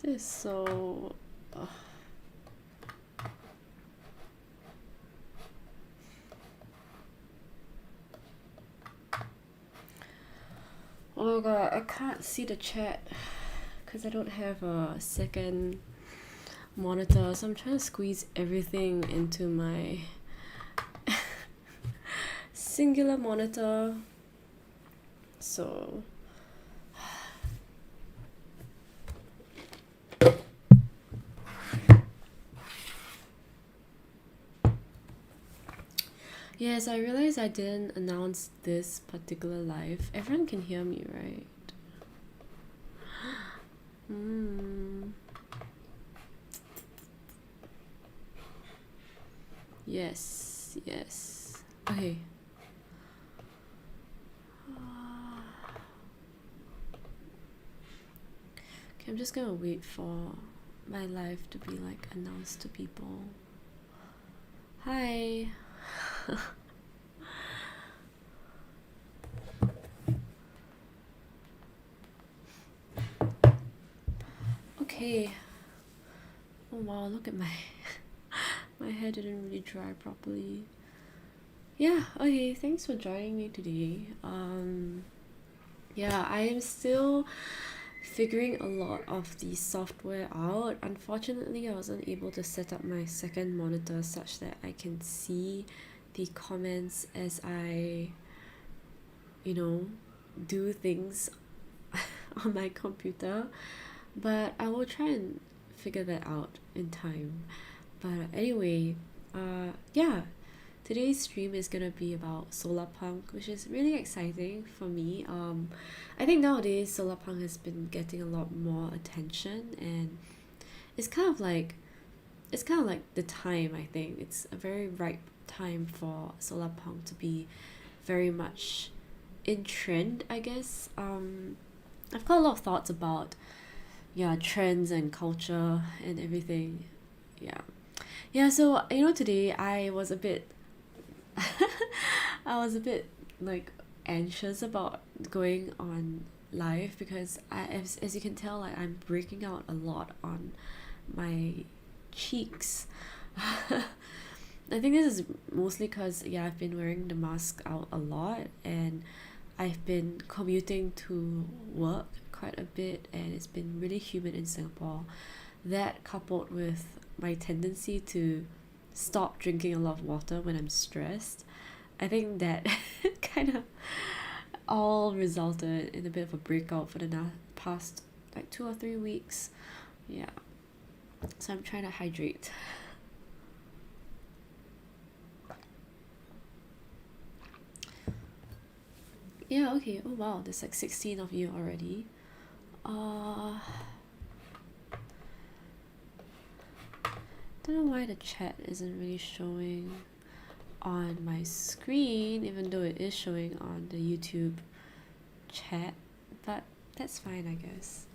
is so... Oh my god, I can't see the chat because I don't have a second monitor, so I'm trying to squeeze everything into my singular monitor. So yes, I realized I didn't announce this particular live. Everyone can hear me, right? Yes, yes. Okay. Okay, I'm just gonna wait for my live to be like announced to people. Hi. Okay. Oh wow, look at my my hair didn't really dry properly. Yeah, okay, thanks for joining me today. Yeah, I am still figuring a lot of the software out. Unfortunately, I wasn't able to set up my second monitor such that I can see the comments as I, do things on my computer. But I will try and figure that out in time. But anyway, yeah, today's stream is gonna be about solarpunk, which is really exciting for me. I think nowadays solarpunk has been getting a lot more attention, and it's kind of like the time. I think it's a very ripe time for solarpunk to be very much in trend, I guess. I've got a lot of thoughts about trends and culture and everything. Yeah, so today I was a bit I was a bit like anxious about going on live because as you can tell, like I'm breaking out a lot on my cheeks. I think this is mostly because I've been wearing the mask out a lot, and I've been commuting to work quite a bit, and it's been really humid in Singapore. That coupled with my tendency to stop drinking a lot of water when I'm stressed, I think that kind of all resulted in a bit of a breakout for the past like 2 or 3 weeks. Yeah, so I'm trying to hydrate. Yeah, okay. Oh wow, there's like 16 of you already. Don't know why the chat isn't really showing on my screen, even though it is showing on the YouTube chat, but that's fine, I guess.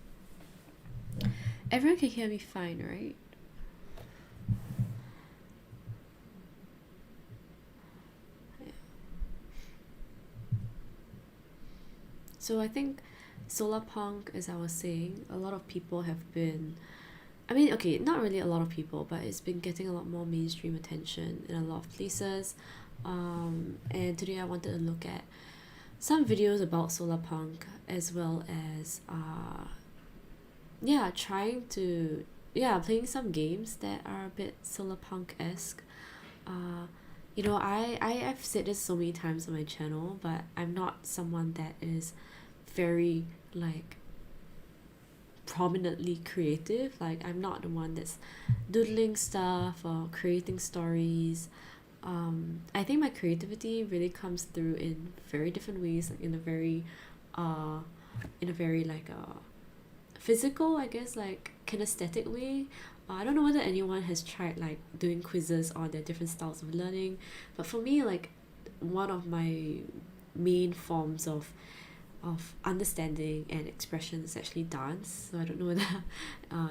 Everyone can hear me fine, right? Yeah. So I think solarpunk, as I was saying, a lot of people have been, I mean, okay, not really a lot of people, but it's been getting a lot more mainstream attention in a lot of places. And today I wanted to look at some videos about solarpunk, as well as trying to playing some games that are a bit solarpunk-esque. I've said this so many times on my channel, but I'm not someone that is very like prominently creative. Like I'm not the one that's doodling stuff or creating stories. I think my creativity really comes through in very different ways, like in a very like physical, I guess, like kinesthetic way. I don't know whether anyone has tried like doing quizzes on their different styles of learning, but for me, like one of my main forms of understanding and expression is actually dance. So I don't know whether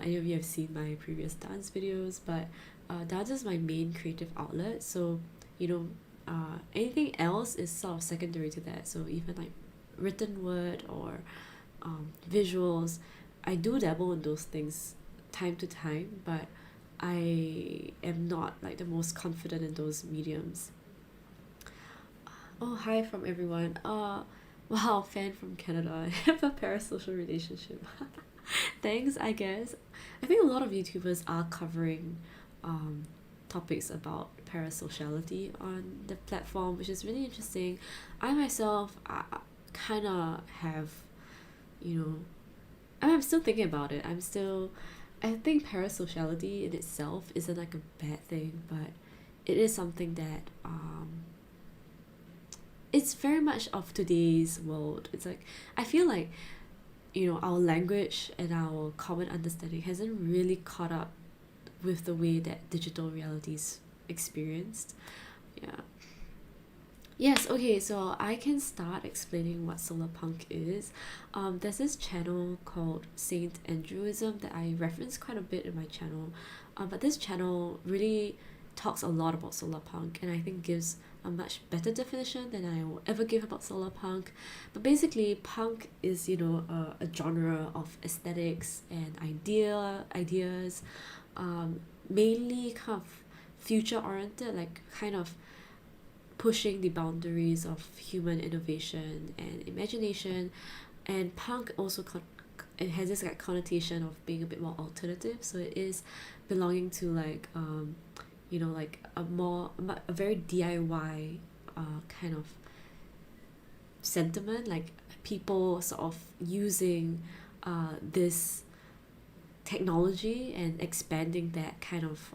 any of you have seen my previous dance videos, but dance is my main creative outlet. So anything else is sort of secondary to that. So even like written word or visuals, I do dabble in those things time to time, but I am not like the most confident in those mediums. Oh, hi from everyone. Wow, fan from Canada. I have a parasocial relationship. Thanks, I guess. I think a lot of YouTubers are covering um topics about parasociality on the platform, which is really interesting. I myself, I kind of have, you know, I'm still thinking about it. I think parasociality in itself isn't like a bad thing, but it is something that it's very much of today's world. It's like I feel like our language and our common understanding hasn't really caught up with the way that digital reality is experienced. Yeah. Yes, okay, so I can start explaining what solarpunk is. There's this channel called Saint Andrewism that I reference quite a bit in my channel. But this channel really talks a lot about solarpunk and I think gives a much better definition than I will ever give about solarpunk. But basically, punk is, a genre of aesthetics and ideas, mainly kind of future oriented, like kind of pushing the boundaries of human innovation and imagination. And punk also it has this like connotation of being a bit more alternative, so it is belonging to like like a very DIY kind of sentiment, like people sort of using this technology and expanding that kind of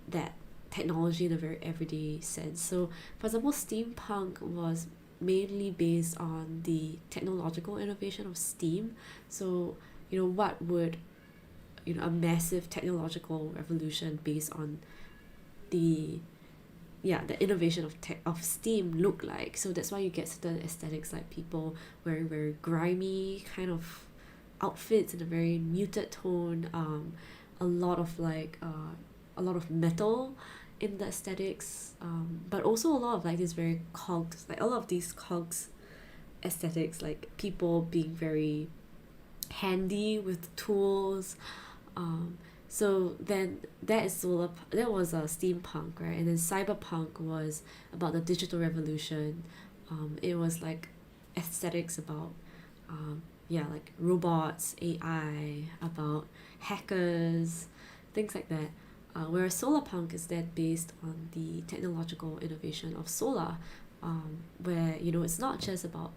that technology in a very everyday sense. So, for example, steampunk was mainly based on the technological innovation of steam. So, what would a massive technological revolution based on the the innovation of steam look like? So that's why you get certain aesthetics like people wearing very grimy kind of outfits in a very muted tone, a lot of a lot of metal in the aesthetics, but also a lot of like this very cogs, like a lot of these cogs aesthetics, like people being very handy with tools. So then that was a steampunk, right? And then cyberpunk was about the digital revolution. It was like aesthetics about like robots, AI, about hackers, things like that. Whereas solarpunk is then based on the technological innovation of solar, where it's not just about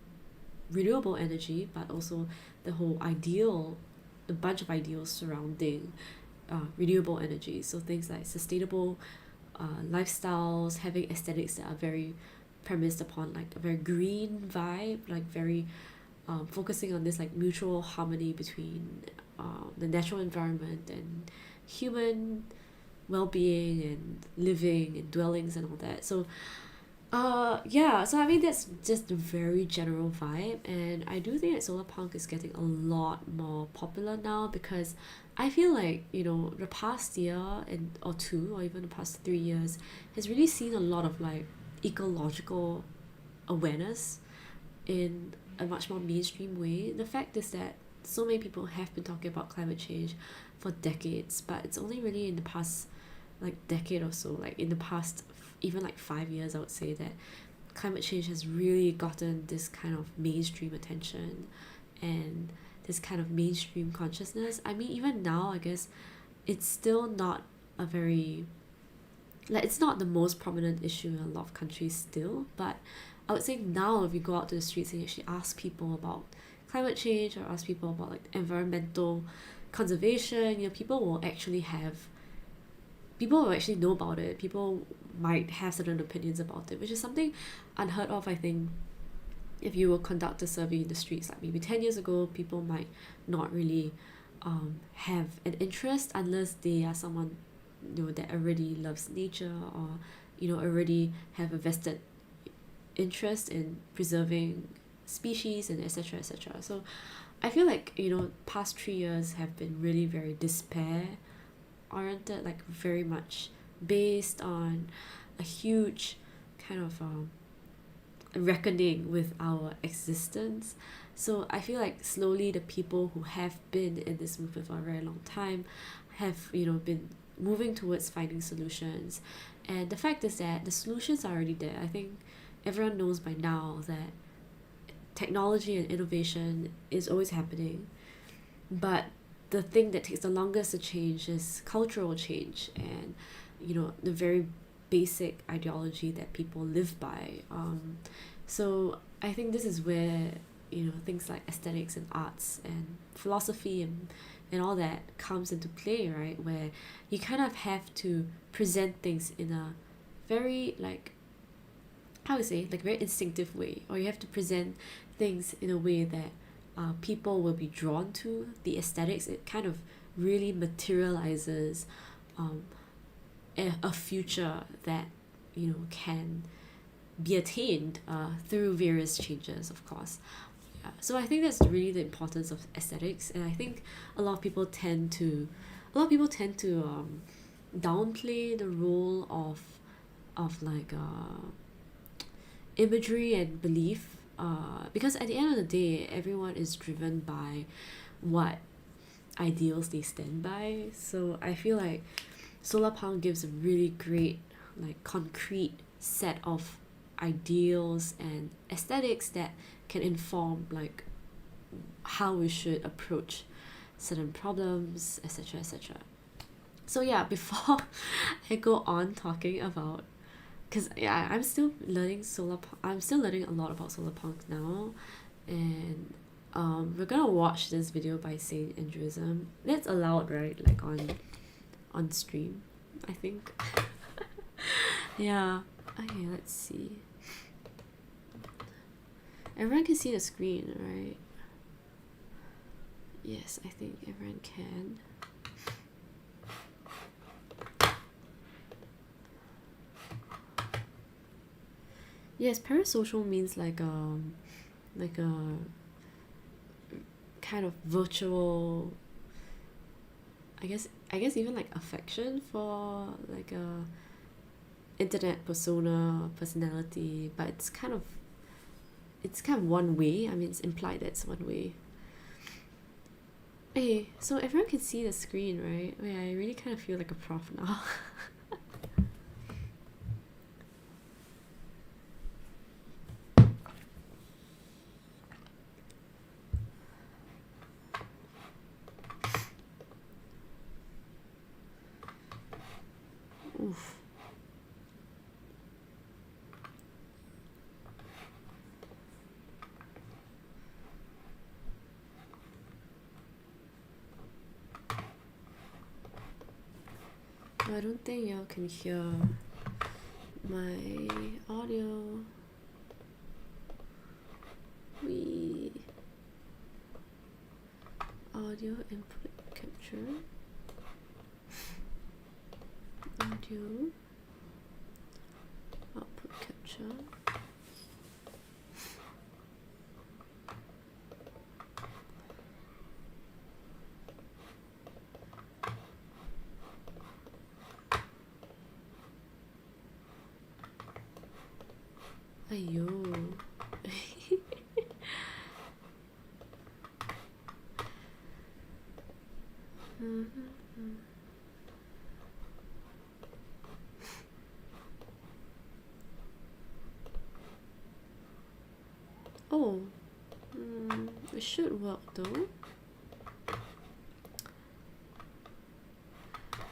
renewable energy, but also the bunch of ideals surrounding renewable energy. So things like sustainable lifestyles, having aesthetics that are very premised upon like a very green vibe, like very focusing on this like mutual harmony between the natural environment and human well-being and living and dwellings and all that. So so I mean that's just a very general vibe, and I do think that solar punk is getting a lot more popular now because I feel like the past year and or two, or even the past 3 years, has really seen a lot of like ecological awareness in a much more mainstream way. The fact is that so many people have been talking about climate change for decades, but it's only really in the past like decade or so, like in the past even like 5 years, I would say that climate change has really gotten this kind of mainstream attention and this kind of mainstream consciousness. I mean, even now, I guess it's still not a very like it's not the most prominent issue in a lot of countries still, but I would say now if you go out to the streets and you actually ask people about climate change or ask people about like environmental conservation, people will actually know about it. People might have certain opinions about it, which is something unheard of, I think. If you will conduct a survey in the streets, like maybe 10 years ago, people might not really have an interest unless they are someone that already loves nature, or already have a vested interest in preserving species and etc etc. So I feel like past 3 years have been really very despair oriented, like very much based on a huge kind of reckoning with our existence. So I feel like slowly the people who have been in this movement for a very long time have, been moving towards finding solutions. And the fact is that the solutions are already there. I think everyone knows by now that technology and innovation is always happening, but the thing that takes the longest to change is cultural change, and the very basic ideology that people live by. So I think this is where things like aesthetics and arts and philosophy and all that comes into play, right? Where you kind of have to present things in a very, like, how to say, like, very instinctive way, or you have to present things in a way that people will be drawn to the aesthetics. It kind of really materializes a future that can be attained through various changes, of course. Yeah. So I think that's really the importance of aesthetics, and I think a lot of people tend to downplay the role of like imagery and belief, because at the end of the day, everyone is driven by what ideals they stand by. So I feel like solarpunk gives a really great, like, concrete set of ideals and aesthetics that can inform, like, how we should approach certain problems, etc., etc. So yeah, before I go on talking about, because yeah, I'm still learning a lot about solarpunk now, and we're gonna watch this video by Saint Andrewism. That's allowed, right? Like, on stream, I think. Yeah. Okay, let's see. Everyone can see the screen, right? Yes, I think everyone can. Yes, parasocial means like a kind of virtual, I guess even like affection for like a internet personality, but it's kind of one way. I mean, it's implied that it's one way. Okay, so everyone can see the screen, right? Wait, I really kind of feel like a prof now. Oof. I don't think y'all can hear my audio. Audio input capture. Audio output capture. Ayo. Oh, it should work though.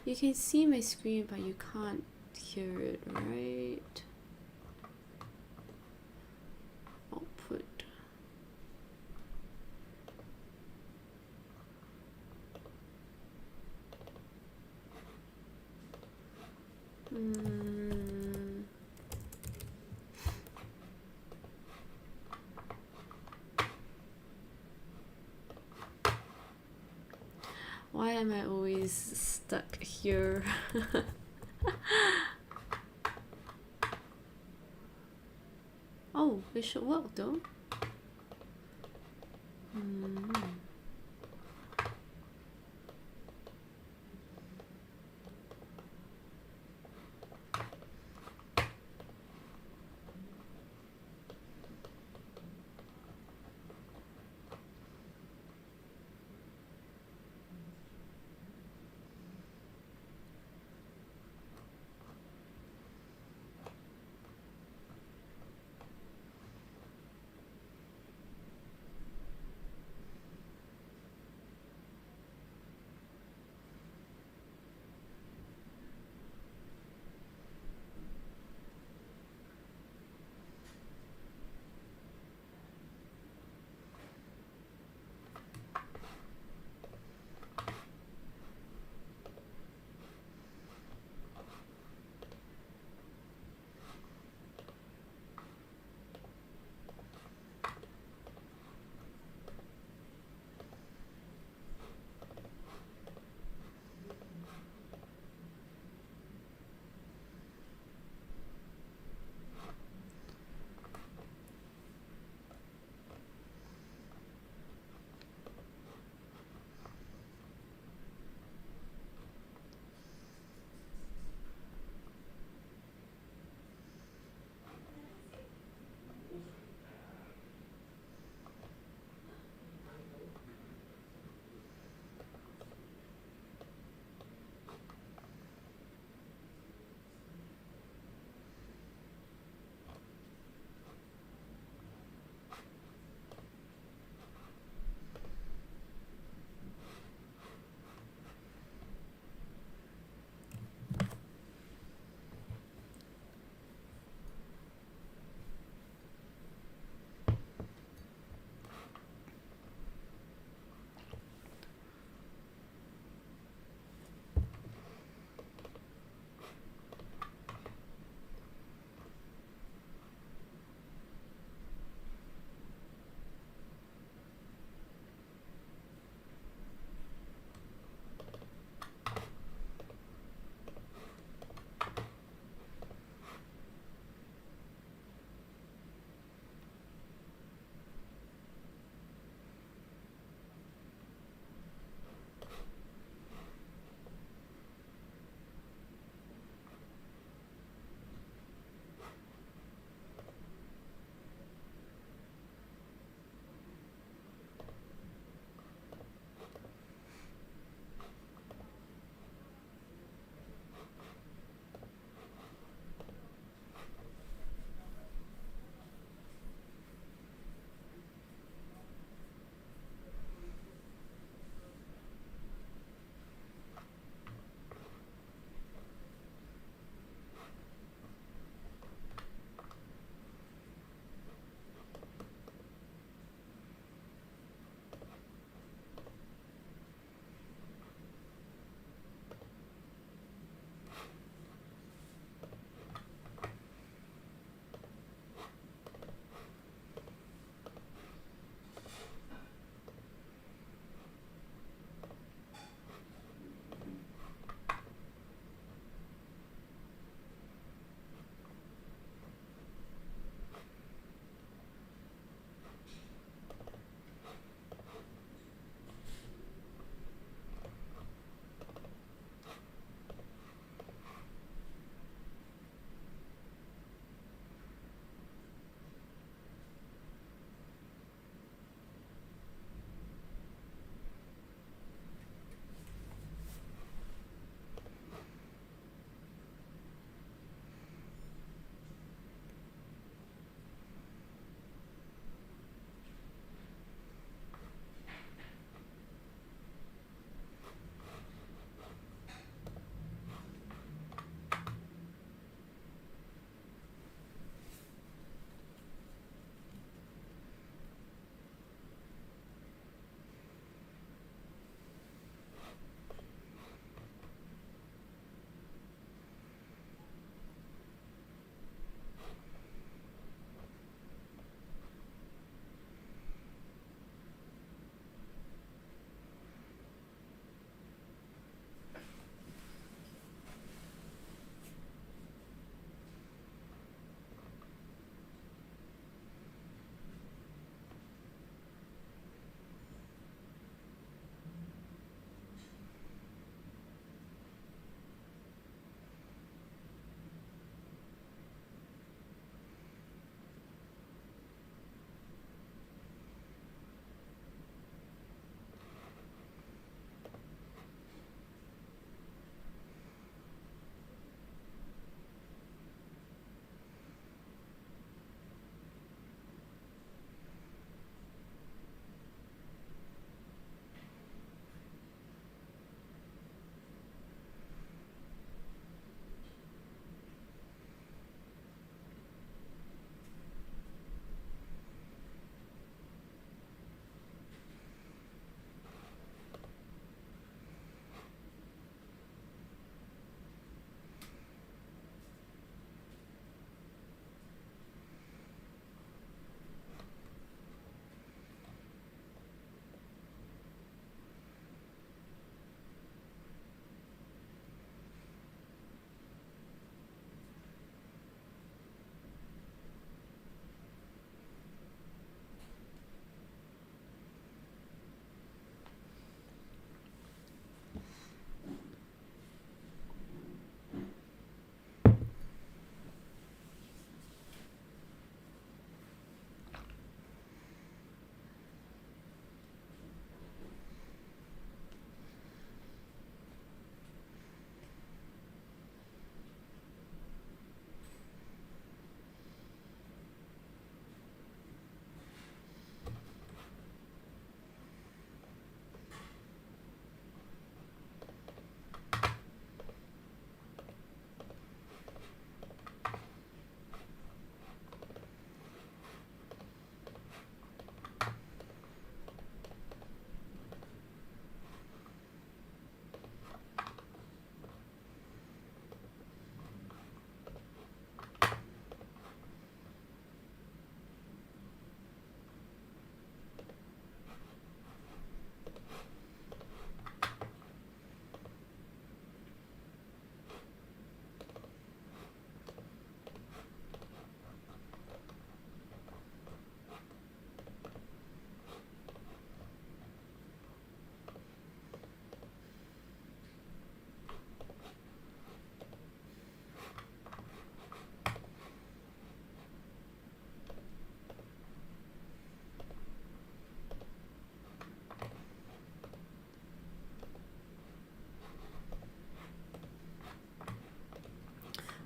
You can see my screen, but you can't hear it, right? Output. Why am I always stuck here? Oh, it should work though.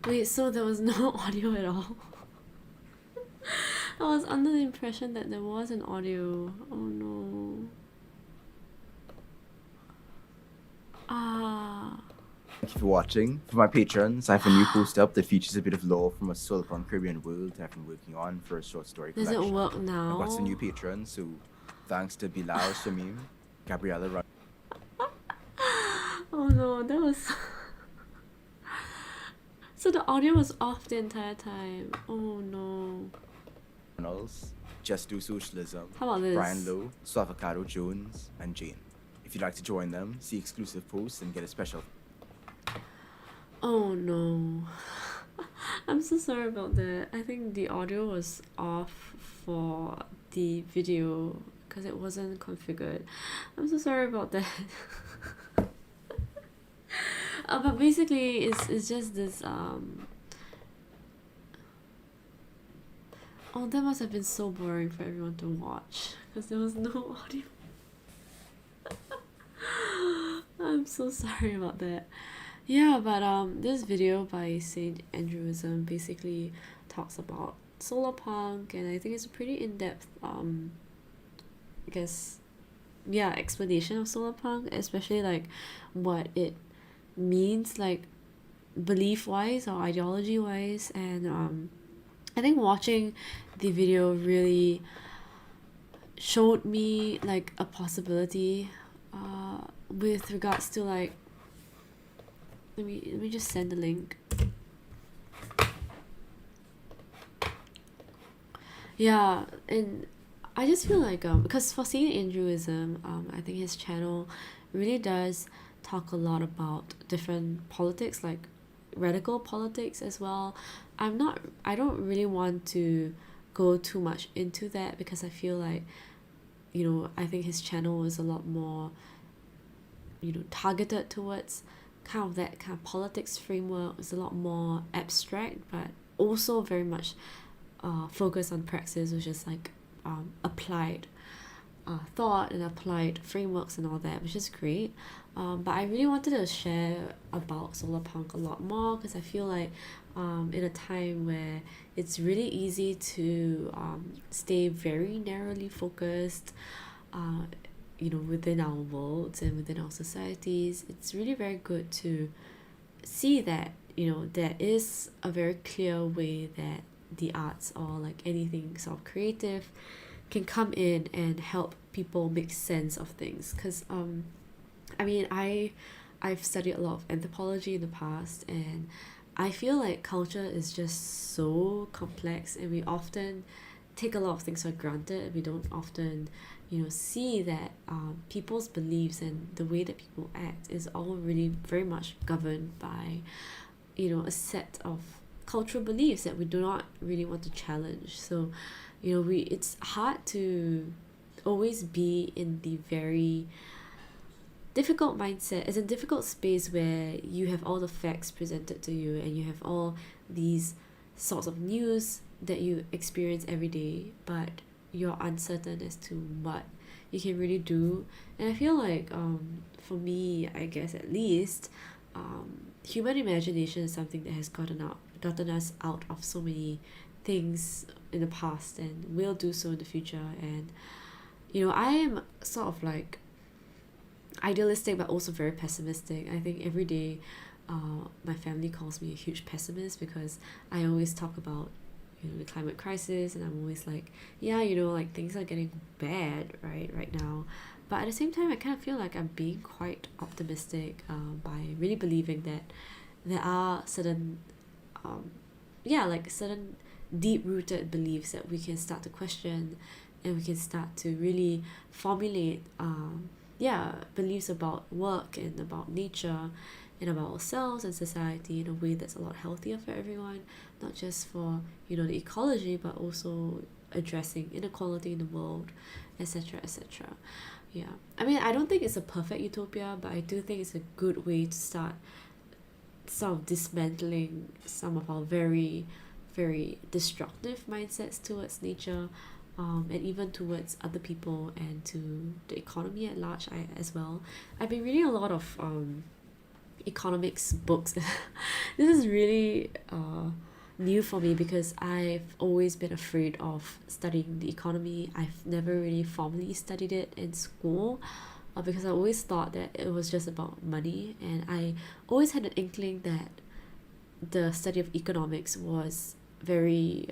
Wait, so there was no audio at all? I was under the impression that there was an audio. Oh no. Ah. Thank you for watching. For my patrons, I have a new post up that features a bit of lore from a Solarpunk Caribbean world I've been working on for a short story Does collection. it work I've now? got some new patrons, so thanks to Bilal Shamim, Gabriella Oh no, that was. So the audio was off the entire time. Oh no. Reynolds, Just Do Socialism, How about this? Brian Lowe, Swavocado Jones, and Jane. If you'd like to join them, see exclusive posts and get a special. Oh no. I'm so sorry about that. I think the audio was off for the video because it wasn't configured. I'm so sorry about that. But basically it's just this oh, that must have been so boring for everyone to watch because there was no audio. I'm so sorry about that. Yeah, but this video by Saint Andrewism basically talks about solarpunk, and I think it's a pretty in-depth I guess, yeah, explanation of solarpunk, especially like what it means, like belief wise or ideology wise. And I think watching the video really showed me like a possibility with regards to like, let me just send the link. Yeah, and I just feel like because for Saint Andrewism, I think his channel really does talk a lot about different politics, like radical politics as well. I don't really want to go too much into that because I feel like, you know, I think his channel is a lot more, you know, targeted towards kind of that kind of politics framework. Is a lot more abstract, but also very much focused on praxis, which is like applied thought and applied frameworks and all that, which is great. But I really wanted to share about solarpunk a lot more because I feel like in a time where it's really easy to stay very narrowly focused, you know, within our worlds and within our societies, it's really very good to see that, you know, there is a very clear way that the arts or like anything sort of creative can come in and help people make sense of things. Because I mean, I've studied a lot of anthropology in the past, and I feel like culture is just so complex, and we often take a lot of things for granted. We don't often, you know, see that people's beliefs and the way that people act is all really very much governed by, you know, a set of cultural beliefs that we do not really want to challenge. So, you know, it's hard to always be in the very difficult mindset, it's a difficult space where you have all the facts presented to you and you have all these sorts of news that you experience every day, but you're uncertain as to what you can really do. And I feel like for me, I guess at least, human imagination is something that has gotten us out of so many things in the past and will do so in the future. And you know, I am sort of like idealistic but also very pessimistic. I think every day my family calls me a huge pessimist because I always talk about, you know, the climate crisis, and I'm always like, yeah, you know, like things are getting bad right now. But at the same time, I kind of feel like I'm being quite optimistic by really believing that there are certain like certain deep-rooted beliefs that we can start to question, and we can start to really formulate beliefs about work and about nature and about ourselves and society in a way that's a lot healthier for everyone, not just for, you know, the ecology, but also addressing inequality in the world, etc., etc. Yeah, I mean, I don't think it's a perfect utopia, but I do think it's a good way to start sort of dismantling some of our very, very destructive mindsets towards nature, and even towards other people and to the economy at large as well. I've been reading a lot of economics books. This is really new for me because I've always been afraid of studying the economy. I've never really formally studied it in school, because I always thought that it was just about money, and I always had an inkling that the study of economics was very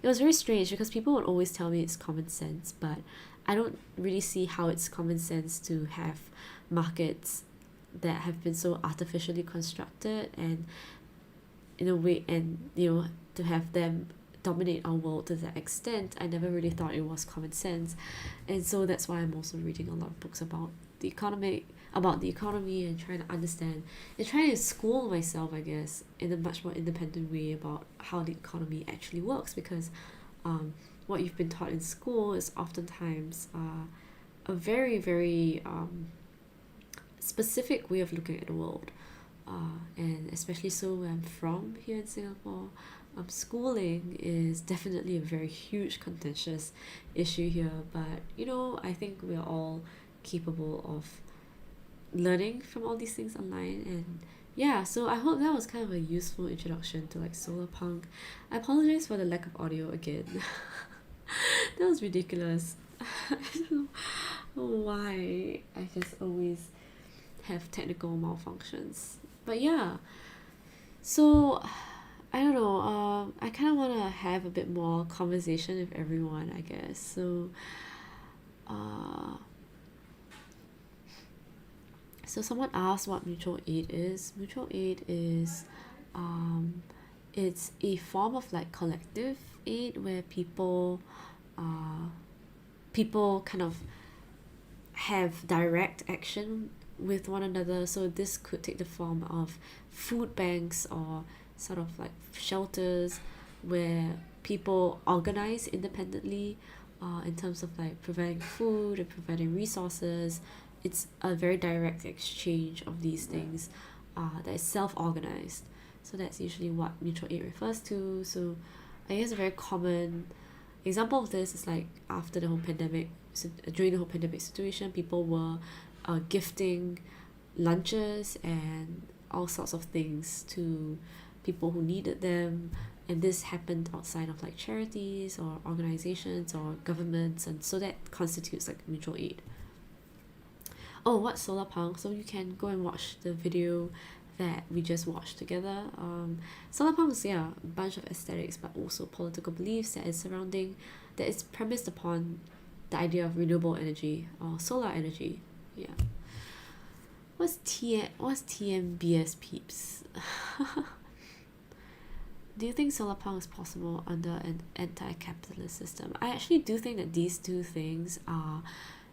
it was very strange because people would always tell me it's common sense, but I don't really see how it's common sense to have markets that have been so artificially constructed, and in a way, and to have them dominate our world to that extent. I never really thought it was common sense, and so that's why I'm also reading a lot of books about the economy, and trying to understand and trying to school myself, I guess, in a much more independent way about how the economy actually works, because what you've been taught in school is oftentimes a very, very specific way of looking at the world, and especially so where I'm from here in Singapore. Schooling is definitely a very huge contentious issue here, but I think we're all capable of learning from all these things online. And yeah, so I hope that was kind of a useful introduction to like solarpunk. I apologize for the lack of audio again. That was ridiculous. I don't know why I just always have technical malfunctions, but yeah. So I don't know, I kind of want to have a bit more conversation with everyone, I guess. So so someone asked what mutual aid is. Mutual aid is it's a form of like collective aid where people kind of have direct action with one another. So this could take the form of food banks, or sort of like shelters where people organize independently in terms of like providing food and providing resources. It's a very direct exchange of these things that is self-organized. So that's usually what mutual aid refers to. So I guess a very common example of this is like after the whole pandemic, so during the whole pandemic situation, people were gifting lunches and all sorts of things to people who needed them, and this happened outside of like charities or organizations or governments, and so that constitutes like mutual aid. Oh, what's solarpunk? So you can go and watch the video that we just watched together. Solarpunk is, yeah, a bunch of aesthetics but also political beliefs that is premised upon the idea of renewable energy or solar energy. Yeah. What's TMBS, peeps? Do you think solarpunk is possible under an anti-capitalist system? I actually do think that these two things are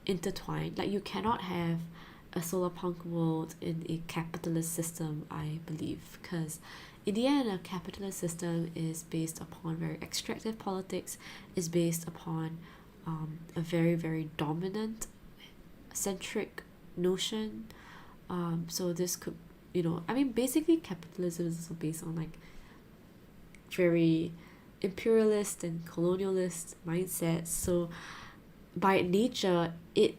intertwined. Like, you cannot have a solarpunk world in a capitalist system, I believe, because in the end, a capitalist system is based upon very extractive politics, is based upon a very, very dominant centric notion. So this could, basically capitalism is also based on like very imperialist and colonialist mindsets. So by nature, it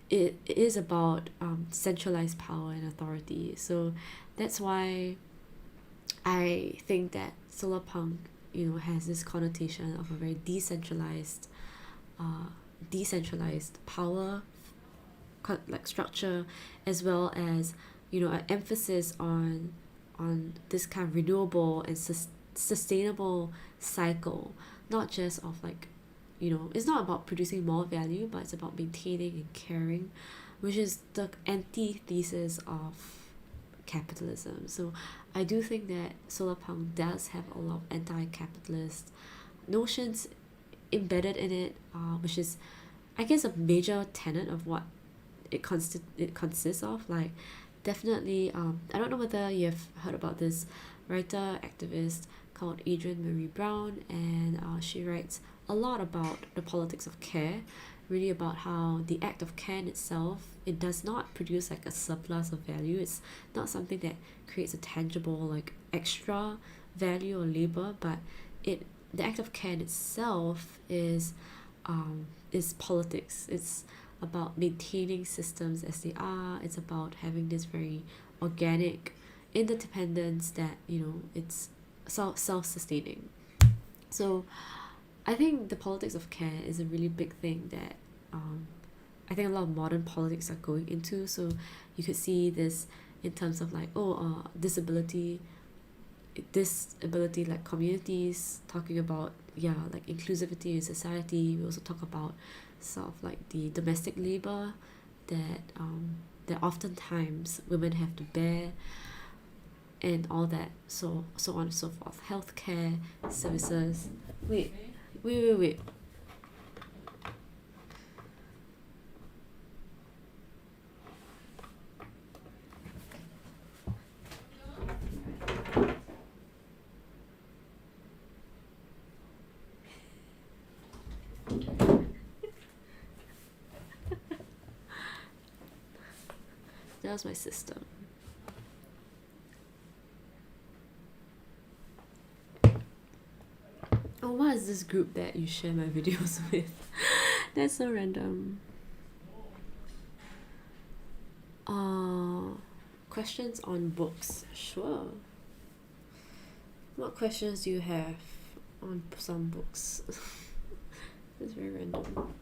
is about centralized power and authority. So that's why I think that solarpunk, has this connotation of a very decentralized power like structure, as well as an emphasis on this kind of renewable and sustainable cycle, not just of like, it's not about producing more value, but it's about maintaining and caring, which is the antithesis of capitalism. So I do think that solarpunk does have a lot of anti-capitalist notions embedded in it, which is, I guess, a major tenet of what it consists of. Like, definitely, I don't know whether you've heard about this writer activist called Adrienne Marie Brown, and she writes a lot about the politics of care, really about how the act of care in itself, it does not produce like a surplus of value. It's not something that creates a tangible like extra value or labor, but the act of care in itself is politics. It's about maintaining systems as they are. It's about having this very organic interdependence that, you know, it's self-sustaining. So I think the politics of care is a really big thing that I think a lot of modern politics are going into. So you could see this in terms of like, disability like communities, talking about like inclusivity in society. We also talk about sort of like the domestic labor that oftentimes women have to bear, and all that, so on and so forth. Healthcare services. Wait. That was my sister. Oh, what is this group that you share my videos with? That's so random. Questions on books. Sure. What questions do you have on some books? It's very random.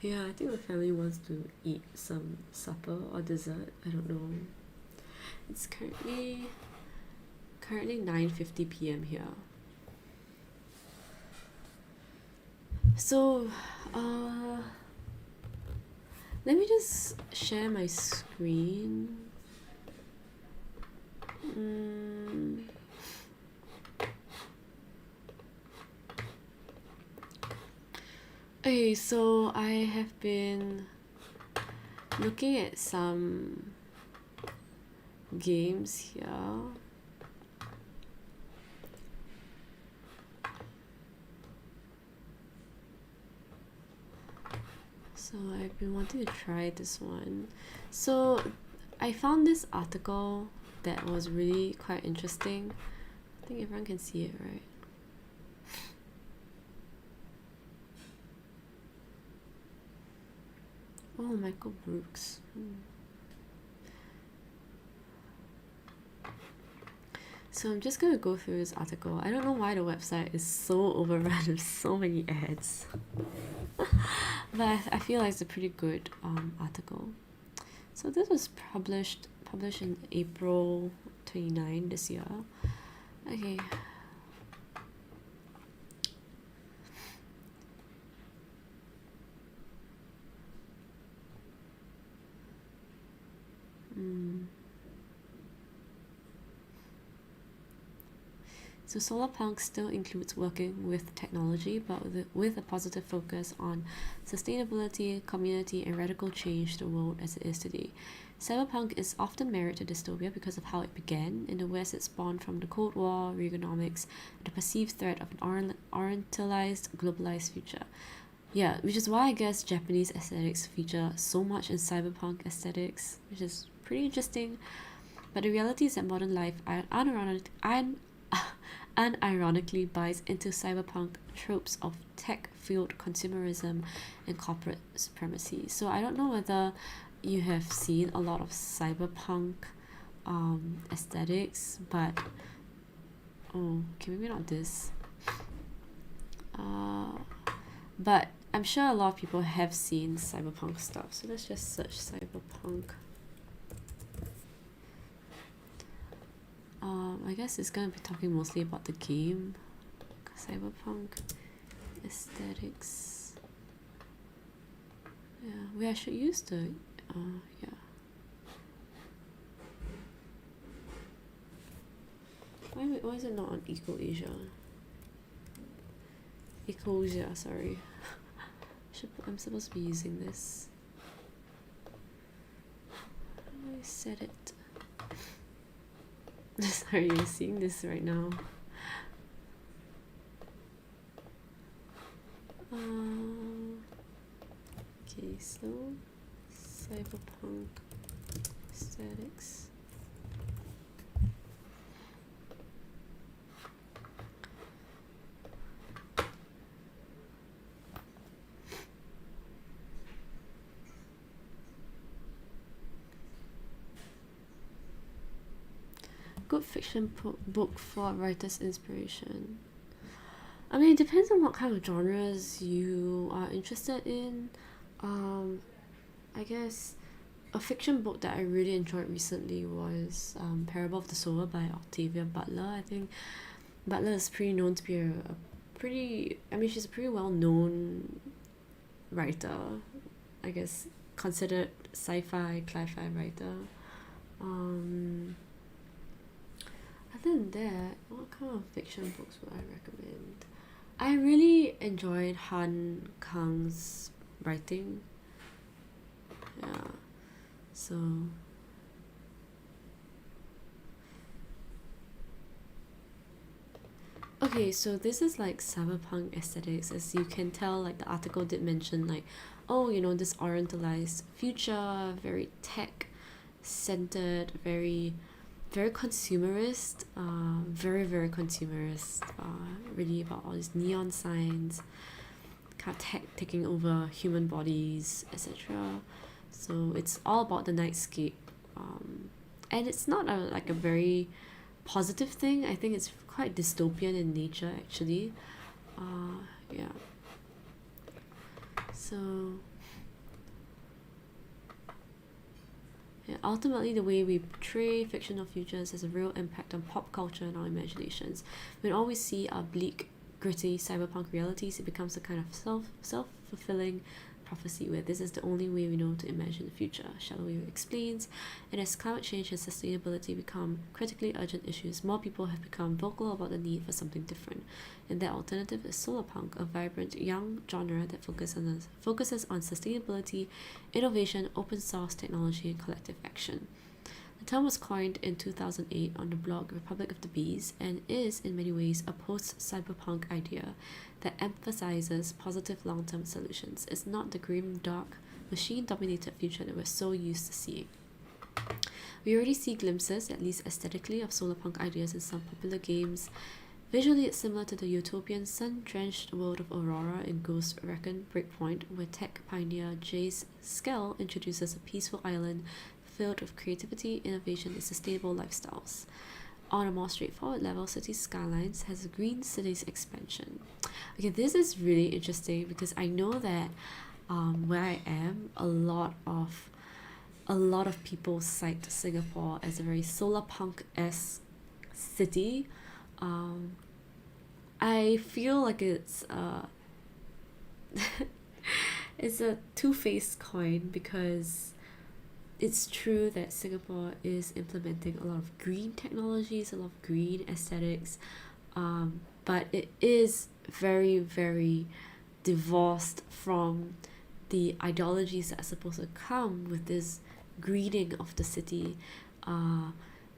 Yeah, I think the family wants to eat some supper or dessert. I don't know. It's currently 9:50 p.m. here. So, let me just share my screen. Okay, so I have been looking at some games here. So I've been wanting to try this one. So I found this article that was really quite interesting. I think everyone can see it, right? Oh, Michael Brooks. So I'm just gonna go through this article. I don't know why the website is so overrun with so many ads. But I feel like it's a pretty good article. So this was published in April 29 this year. Okay. So solarpunk still includes working with technology, but with a positive focus on sustainability, community, and radical change to the world as it is today. Cyberpunk is often married to dystopia because of how it began. In the West, it spawned from the Cold War, Reaganomics, and the perceived threat of an orientalized, globalized future. Yeah, which is why I guess Japanese aesthetics feature so much in cyberpunk aesthetics, which is pretty interesting. But the reality is that modern life unironically buys into cyberpunk tropes of tech-fueled consumerism and corporate supremacy. So I don't know whether you have seen a lot of cyberpunk aesthetics, but okay, maybe not this. But I'm sure a lot of people have seen cyberpunk stuff. So let's just search cyberpunk. I guess it's gonna be talking mostly about the game. Cyberpunk Aesthetics. Yeah, I should use the yeah. Why is it not on EcoAsia? EcoAsia, sorry. I'm supposed to be using this. How do I set it? Sorry, you're seeing this right now. Okay, so Cyberpunk Aesthetics. Good fiction book for writer's inspiration. I mean, it depends on what kind of genres you are interested in. I guess a fiction book that I really enjoyed recently was Parable of the Sower by Octavia Butler. I think Butler is pretty known to be a pretty, I mean, she's a pretty well-known writer. I guess considered sci-fi writer. Other than that, what kind of fiction books would I recommend? I really enjoyed Han Kang's writing. Yeah. So okay, so this is like Cyberpunk Aesthetics. As you can tell, like the article did mention like, oh, you know, this orientalized future, very tech centered, very consumerist, very consumerist, really about all these neon signs, kind of tech taking over human bodies, etc. So it's all about the nightscape, and it's not like a very positive thing. I think it's quite dystopian in nature actually. Yeah. So yeah, ultimately, the way we portray fictional futures has a real impact on pop culture and our imaginations. When all we see are bleak, gritty cyberpunk realities, it becomes a kind of self-fulfilling prophecy where this is the only way we know to imagine the future, Shallow explains. And as climate change and sustainability become critically urgent issues, more people have become vocal about the need for something different. And that alternative is solarpunk, a vibrant young genre that focuses on sustainability, innovation, open source technology, and collective action. The term was coined in 2008 on the blog Republic of the Bees and is, in many ways, a post-cyberpunk idea that emphasizes positive long-term solutions. It's not the grim, dark, machine-dominated future that we're so used to seeing. We already see glimpses, at least aesthetically, of solarpunk ideas in some popular games. Visually, it's similar to the utopian, sun-drenched world of Aurora in Ghost Recon Breakpoint, where tech pioneer Jace Skell introduces a peaceful island filled with creativity, innovation, and sustainable lifestyles. On a more straightforward level, Cities Skylines has a Green Cities expansion. Okay, this is really interesting because I know that where I am, a lot of people cite Singapore as a very solarpunk-esque city. I feel like it's it's a two-faced coin because it's true that Singapore is implementing a lot of green technologies, a lot of green aesthetics, but it is very divorced from the ideologies that are supposed to come with this greening of the city.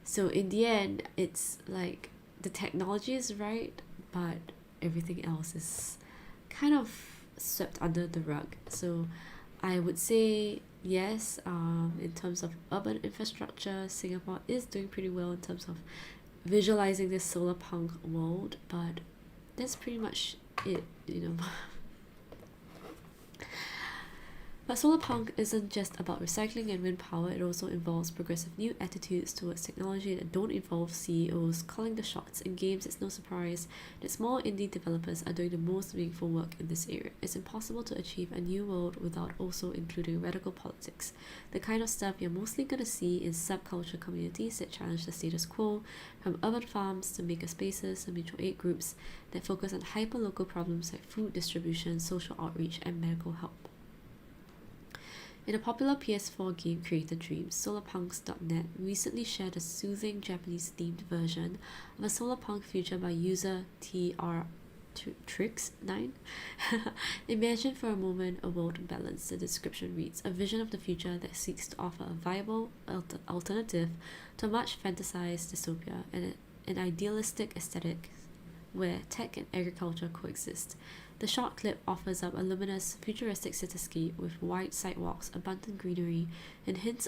So in the end, it's like the technology is right, but everything else is kind of swept under the rug. So I would say yes, in terms of urban infrastructure, Singapore is doing pretty well in terms of visualizing this solar punk world, but that's pretty much it, you know. But solarpunk isn't just about recycling and wind power, it also involves progressive new attitudes towards technology that don't involve CEOs calling the shots. In games, it's no surprise that small indie developers are doing the most meaningful work in this area. It's impossible to achieve a new world without also including radical politics, the kind of stuff you're mostly going to see in subculture communities that challenge the status quo, from urban farms to maker spaces and mutual aid groups that focus on hyper-local problems like food distribution, social outreach, and medical help. In a popular PS4 game Creator Dreams, solarpunks.net recently shared a soothing Japanese-themed version of a solarpunk future by user Trix9. Imagine for a moment a world in balance, the description reads, a vision of the future that seeks to offer a viable alternative to a much fantasized dystopia and an idealistic aesthetic where tech and agriculture coexist. The short clip offers up a luminous, futuristic cityscape with wide sidewalks, abundant greenery, and hints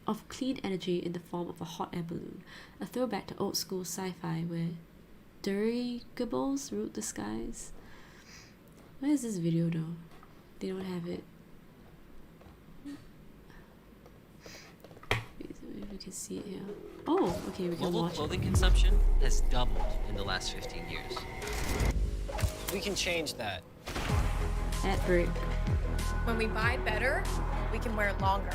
of clean energy in the form of a hot air balloon, a throwback to old school sci-fi where dirigibles ruled the skies. Where is this video though? They don't have it. If we can see it here. Oh, okay, we can Global watch it. clothing consumption has doubled in the last 15 years. We can change that. Ad break. When we buy better, we can wear longer.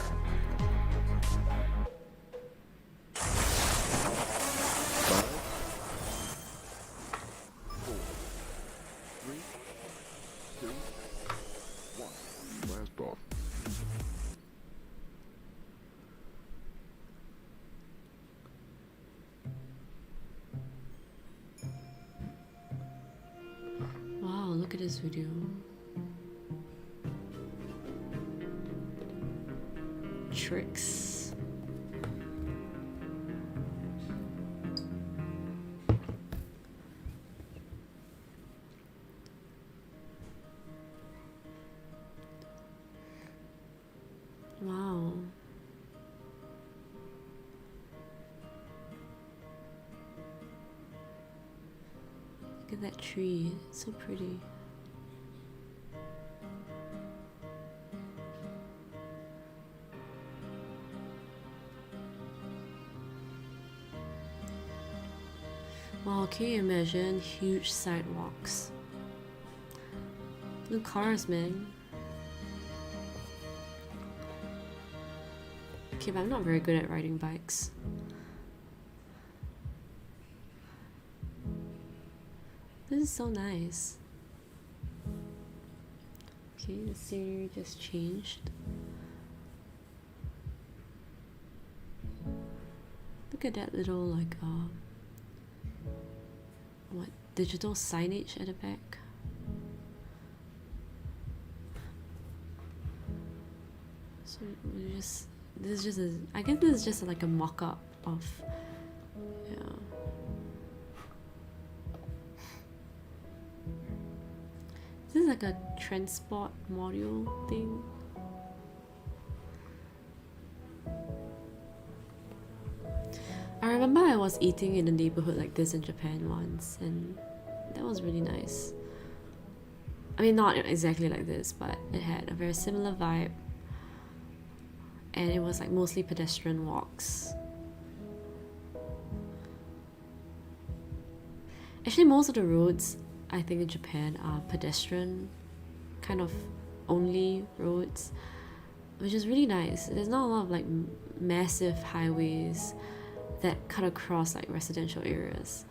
Wow, look at this video. Tricks. Wow. Look at that tree, it's so pretty. Wow, can you imagine huge sidewalks? New cars, man. Okay, but I'm not very good at riding bikes. This is so nice. Okay, the scenery just changed. Look at that little like what, digital signage at the back. So we just, this is just a, I guess this is just like a mock-up of, yeah. This is like a transport module thing. I remember I was eating in a neighborhood like this in Japan once, and that was really nice. I mean, not exactly like this, but it had a very similar vibe, and it was like mostly pedestrian walks. Actually, most of the roads I think in Japan are pedestrian kind of only roads, which is really nice. There's not a lot of like massive highways that cut across like residential areas.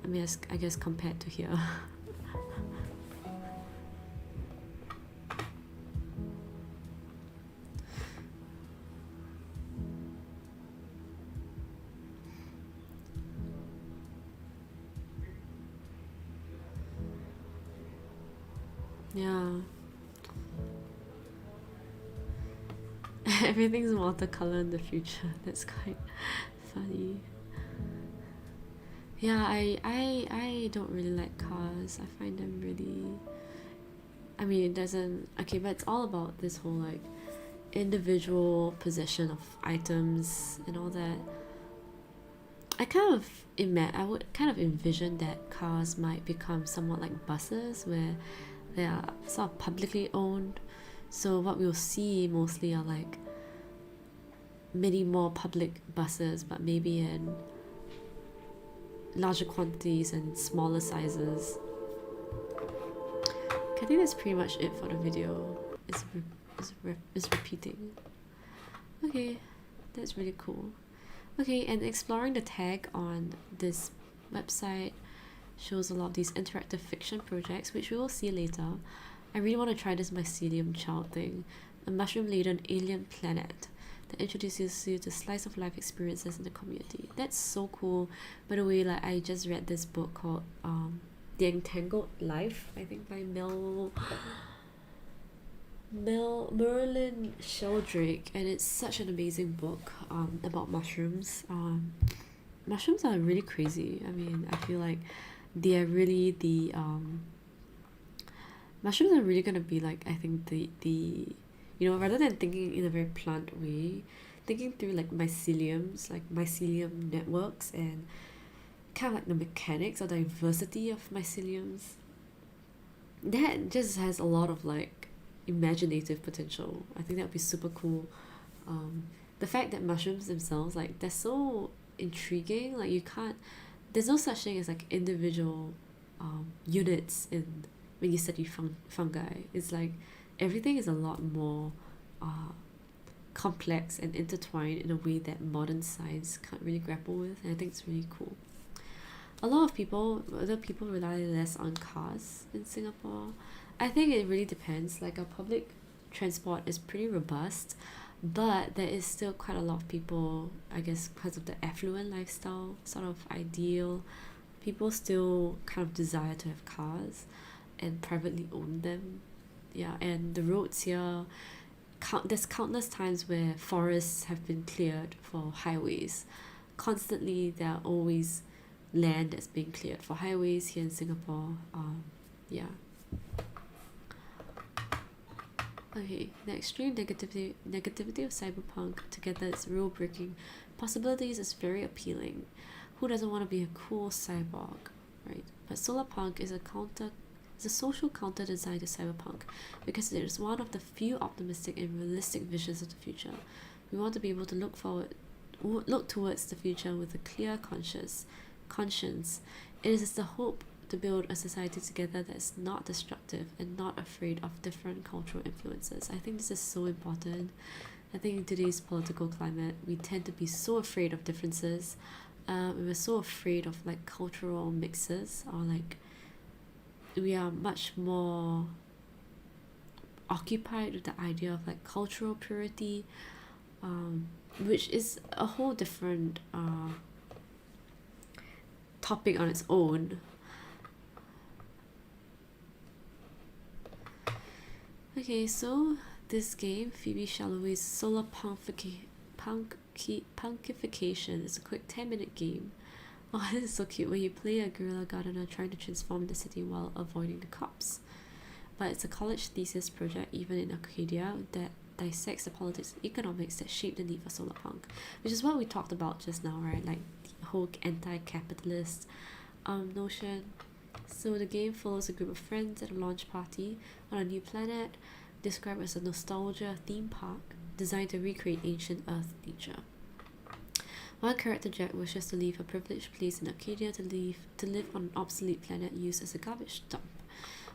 I mean, I guess compared to here. Yeah. Everything's watercolor in the future. That's quite funny. Yeah, I don't really like cars. I find them really, I mean, it doesn't, okay, but it's all about this whole like individual possession of items and all that. I would kind of envision that cars might become somewhat like buses, where they are sort of publicly owned. So what we'll see mostly are like many more public buses, but maybe in larger quantities and smaller sizes. Okay, I think that's pretty much it for the video. It's repeating. Okay, that's really cool. Okay, and exploring the tag on this website shows a lot of these interactive fiction projects, which we will see later. I really want to try this mycelium child thing, a mushroom-laden alien planet that introduces you to slice of life experiences in the community. That's so cool. By the way, like I just read this book called The Entangled Life, I think by Merlin Sheldrake, and it's such an amazing book about mushrooms. mushrooms are really crazy. I mean, I feel like they are really the mushrooms are really gonna be like, I think the you know, rather than thinking in a very plant way, thinking through like myceliums, like mycelium networks, and kind of like the mechanics or diversity of myceliums, that just has a lot of like imaginative potential. I think that would be super cool. The fact that mushrooms themselves, like, they're so intriguing. Like, you can't, there's no such thing as like individual units in when you study fungi. It's like everything is a lot more complex and intertwined in a way that modern science can't really grapple with, and I think it's really cool. A lot of people, other people rely less on cars in Singapore. I think it really depends. Like, our public transport is pretty robust, but there is still quite a lot of people, I guess because of the affluent lifestyle sort of ideal, people still kind of desire to have cars and privately own them. Yeah, and the roads here, there's countless times where forests have been cleared for highways. Constantly, there are always land that's being cleared for highways here in Singapore. Yeah. Okay, the extreme negativity of cyberpunk, together its rule-breaking possibilities, is very appealing. Who doesn't want to be a cool cyborg, right? But solarpunk is a social counter design to cyberpunk because it is one of the few optimistic and realistic visions of the future. We want to be able to look towards the future with a clear conscience. It is the hope to build a society together that is not destructive and not afraid of different cultural influences. I think this is so important. I think in today's political climate, we tend to be so afraid of differences. We're so afraid of like cultural mixes, or like we are much more occupied with the idea of like cultural purity, which is a whole different topic on its own. Okay, so this game, Phoebe Shallowy's solar punkification, is a quick 10-minute game. Oh, this is so cute, where you play a guerrilla gardener trying to transform the city while avoiding the cops. But it's a college thesis project, even in Octavia, that dissects the politics and economics that shape the need for solar punk, which is what we talked about just now, right? Like the whole anti-capitalist notion. So the game follows a group of friends at a launch party on a new planet, described as a nostalgia theme park designed to recreate ancient Earth nature. One character, Jack, wishes to leave a privileged place in Arcadia to live on an obsolete planet used as a garbage dump.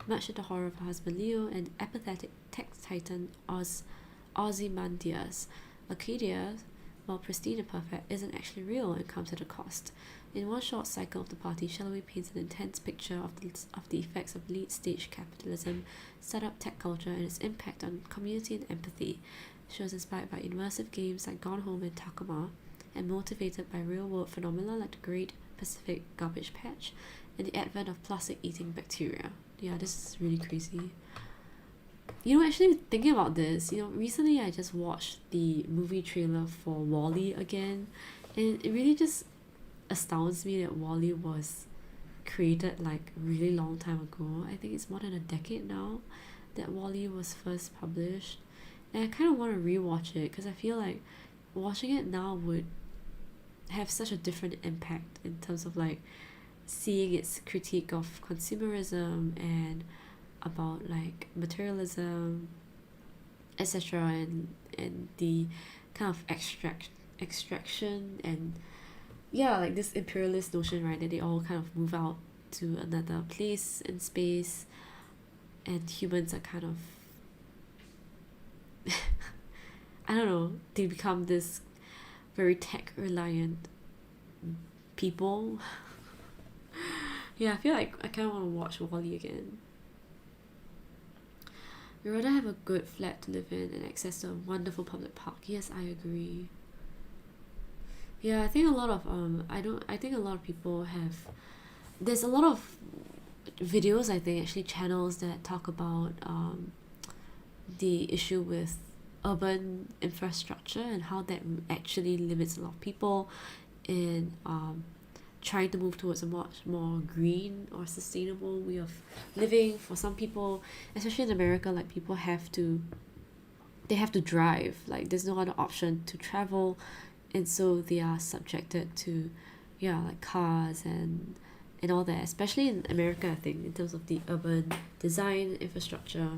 Much to the horror of her husband Leo and apathetic tech titan Ozymandias, Arcadia, while pristine and perfect, isn't actually real and comes at a cost. In one short cycle of the party, Shallowy paints an intense picture of the effects of late-stage capitalism, startup tech culture, and its impact on community and empathy. The show is inspired by immersive games like Gone Home and Takuma, and motivated by real-world phenomena like the Great Pacific Garbage Patch and the advent of plastic-eating bacteria. Yeah, this is really crazy. You know, actually thinking about this, recently I just watched the movie trailer for WALL-E again, and it really just astounds me that WALL-E was created like a really long time ago. I think it's more than a decade now that WALL-E was first published, and I kind of want to rewatch it because I feel like watching it now would have such a different impact in terms of like seeing its critique of consumerism and about like materialism, etc., and the kind of extraction and like this imperialist notion, right, that they all kind of move out to another place in space, and humans are kind of I don't know, they become this very tech reliant people. Yeah, I feel like I kind of want to watch WALL-E again. We'd rather have a good flat to live in and access to a wonderful public park. Yes, I agree. Yeah, I think a lot of people have, there's a lot of videos, I think, actually channels that talk about the issue with urban infrastructure and how that actually limits a lot of people in trying to move towards a much more green or sustainable way of living. For some people, especially in America, like people they have to drive, like there's no other option to travel, and so they are subjected to like cars and all that, especially in America, I think, in terms of the urban design infrastructure.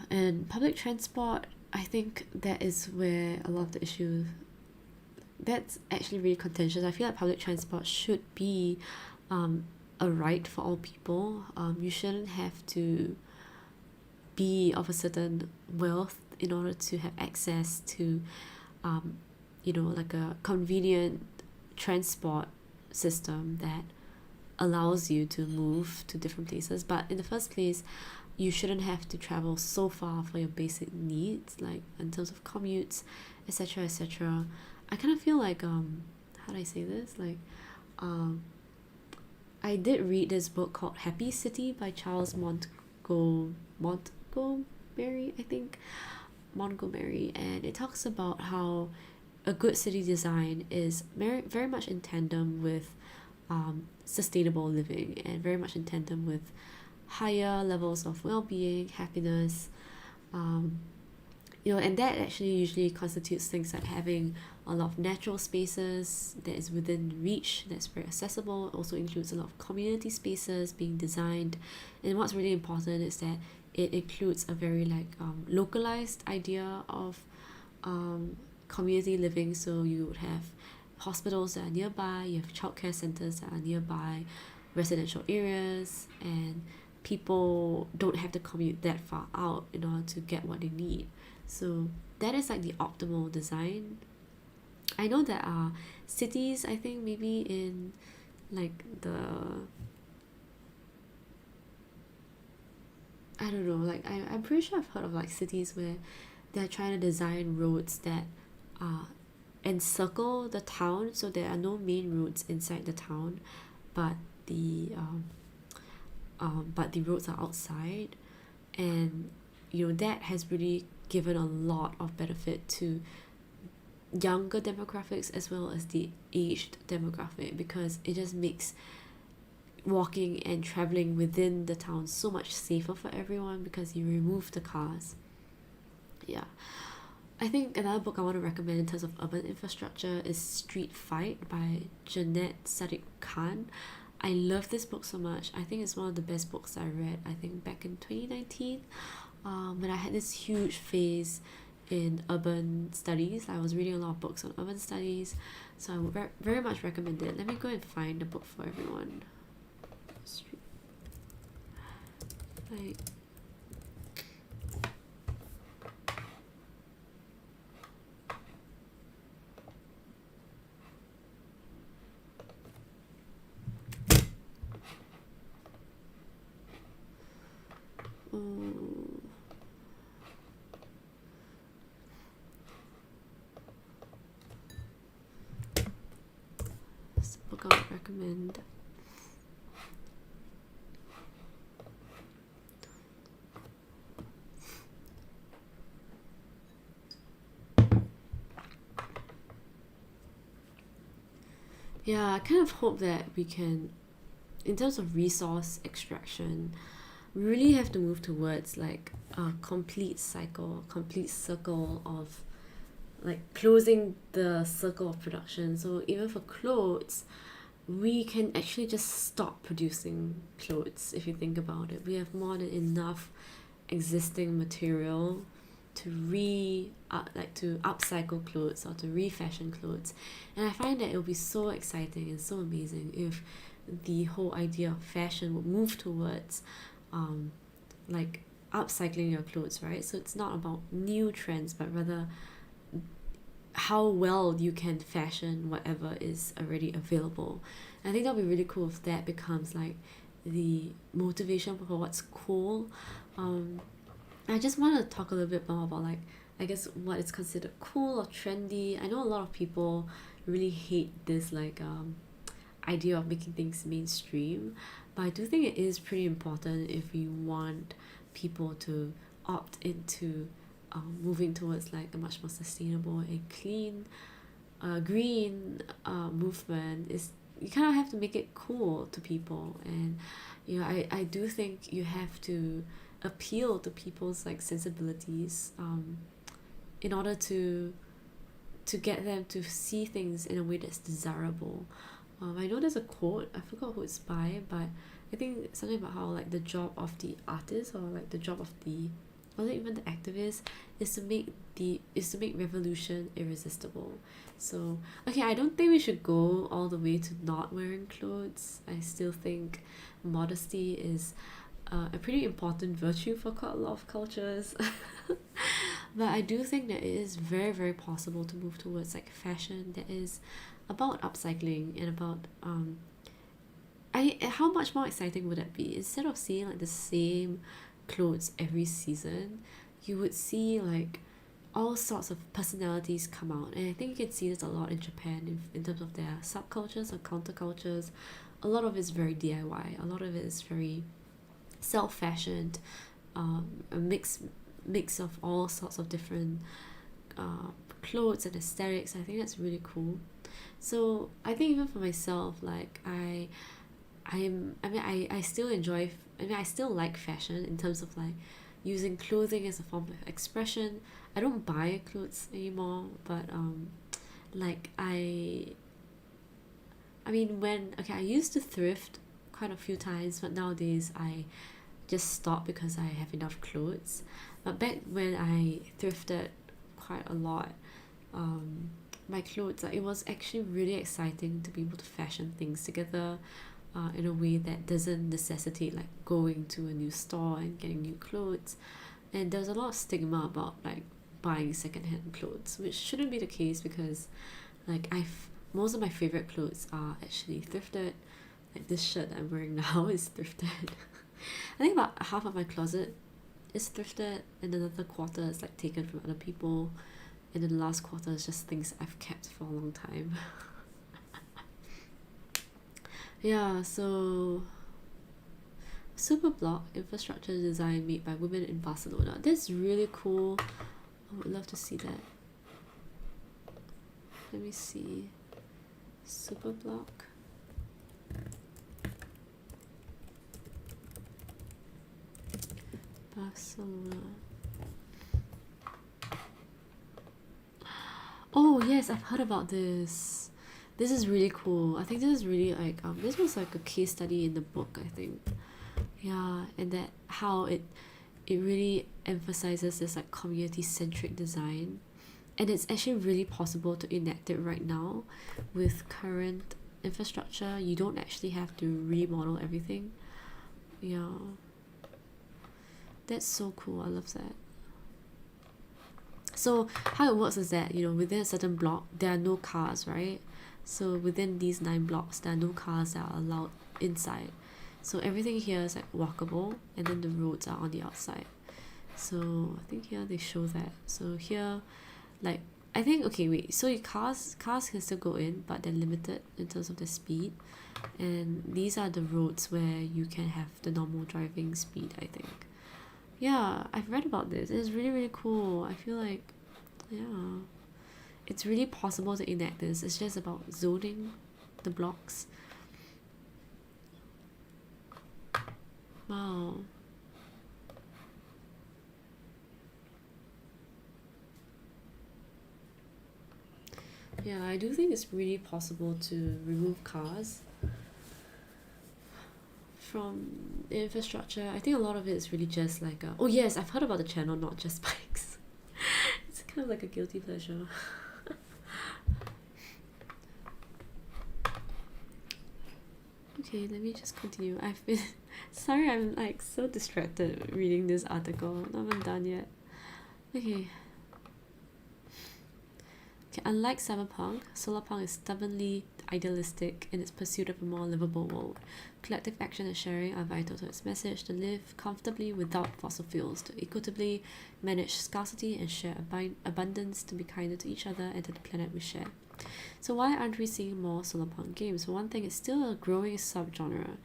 And public transport, I think that is where a lot of the issues, that's actually really contentious. I feel like public transport should be a right for all people. You shouldn't have to be of a certain wealth in order to have access to like a convenient transport system that allows you to move to different places. But in the first place, you shouldn't have to travel so far for your basic needs, like in terms of commutes, etc., etc. I kind of feel like how do I say this, like I did read this book called Happy City by Charles Montgomery, I think, Montgomery, and it talks about how a good city design is very much in tandem with sustainable living, and very much in tandem with higher levels of well-being, happiness, and that actually usually constitutes things like having a lot of natural spaces that is within reach, that's very accessible. It also includes a lot of community spaces being designed, and what's really important is that it includes a very localized idea of community living. So you would have hospitals that are nearby, you have childcare centers that are nearby, residential areas, and people don't have to commute that far out in order to get what they need. So that is like the optimal design. I know there are cities, I think maybe in like I don't know, like I'm pretty sure I've heard of like cities where they're trying to design roads that encircle the town, so there are no main roads inside the town, but the roads are outside, and that has really given a lot of benefit to younger demographics as well as the aged demographic, because it just makes walking and traveling within the town so much safer for everyone because you remove the cars. I think another book I want to recommend in terms of urban infrastructure is Street Fight by Jeanette Sadiq. I love this book so much. I think it's one of the best books I read, I think back in 2019, when I had this huge phase in urban studies. I was reading a lot of books on urban studies, so I would very much recommend it. Let me go and find the book for everyone. Like, it's a book I would recommend. I kind of hope that we can, in terms of resource extraction, we really have to move towards like a complete circle of like closing the circle of production. So even for clothes, we can actually just stop producing clothes. If you think about it, we have more than enough existing material to to upcycle clothes or to refashion clothes. And I find that it would be so exciting and so amazing if the whole idea of fashion would move towards like upcycling your clothes, right? So it's not about new trends, but rather how well you can fashion whatever is already available. And I think that would be really cool if that becomes like the motivation for what's cool. I just want to talk a little bit more about like, I guess, what is considered cool or trendy. I know a lot of people really hate this like idea of making things mainstream, but I do think it is pretty important if we want people to opt into moving towards like a much more sustainable and clean green movement is you kind of have to make it cool to people. And you know, I do think you have to appeal to people's like sensibilities in order to get them to see things in a way that's desirable. I know there's a quote, I forgot who it's by, but I think something about how like the job of the artist, or like the job of the, or even the activist, is to make revolution irresistible. So okay, I don't think we should go all the way to not wearing clothes. I still think modesty is a pretty important virtue for quite a lot of cultures. But I do think that it is very, very possible to move towards like fashion that is about upcycling and about how much more exciting would that be? Instead of seeing like the same clothes every season, you would see like all sorts of personalities come out. And I think you can see this a lot in Japan in terms of their subcultures or countercultures. A lot of it is very DIY, a lot of it is very self-fashioned, a mix of all sorts of different clothes and aesthetics. I think that's really cool. So I think even for myself, like I still enjoy, I still like fashion in terms of like using clothing as a form of expression. I don't buy clothes anymore, but like I used to thrift quite a few times, but nowadays I just stop because I have enough clothes. But back when I thrifted quite a lot, my clothes, like, it was actually really exciting to be able to fashion things together in a way that doesn't necessitate like going to a new store and getting new clothes. And there's a lot of stigma about like buying secondhand clothes, which shouldn't be the case, because like most of my favorite clothes are actually thrifted. Like this shirt that I'm wearing now is thrifted. I think about half of my closet is thrifted, and another quarter is like taken from other people, and then the last quarter is just things I've kept for a long time. Yeah, so super block infrastructure design made by women in Barcelona. That's really cool. I would love to see that. Let me see. Super block. Barcelona. Oh yes, I've heard about this. This is really cool. I think this is really like this was like a case study in the book, I think. Yeah, and that how it really emphasizes this like community centric design, and it's actually really possible to enact it right now with current infrastructure. You don't actually have to remodel everything. Yeah, that's so cool. I love that. So how it works is that, you know, within a certain block there are no cars, right? So within these 9 blocks there are no cars that are allowed inside. So everything here is like walkable, and then the roads are on the outside. So I think here they show that. So here, like, I think, okay, wait, so your cars can still go in, but they're limited in terms of the speed. And these are the roads where you can have the normal driving speed, I think. Yeah, I've read about this. It's really, really cool. I feel like, yeah, it's really possible to enact this. It's just about zoning the blocks. Wow. Yeah, I do think it's really possible to remove cars from the infrastructure. I think a lot of it is really just like oh yes, I've heard about the channel Not Just Bikes. It's kind of like a guilty pleasure. Okay, let me just continue. I've been sorry, I'm like so distracted reading this article. Not even done yet. Okay. Unlike Cyberpunk, solarpunk is stubbornly idealistic in its pursuit of a more livable world. Collective action and sharing are vital to its message to live comfortably without fossil fuels, to equitably manage scarcity and share abundance, to be kinder to each other and to the planet we share. So why aren't we seeing more solarpunk games? For one thing, it's still a growing subgenre.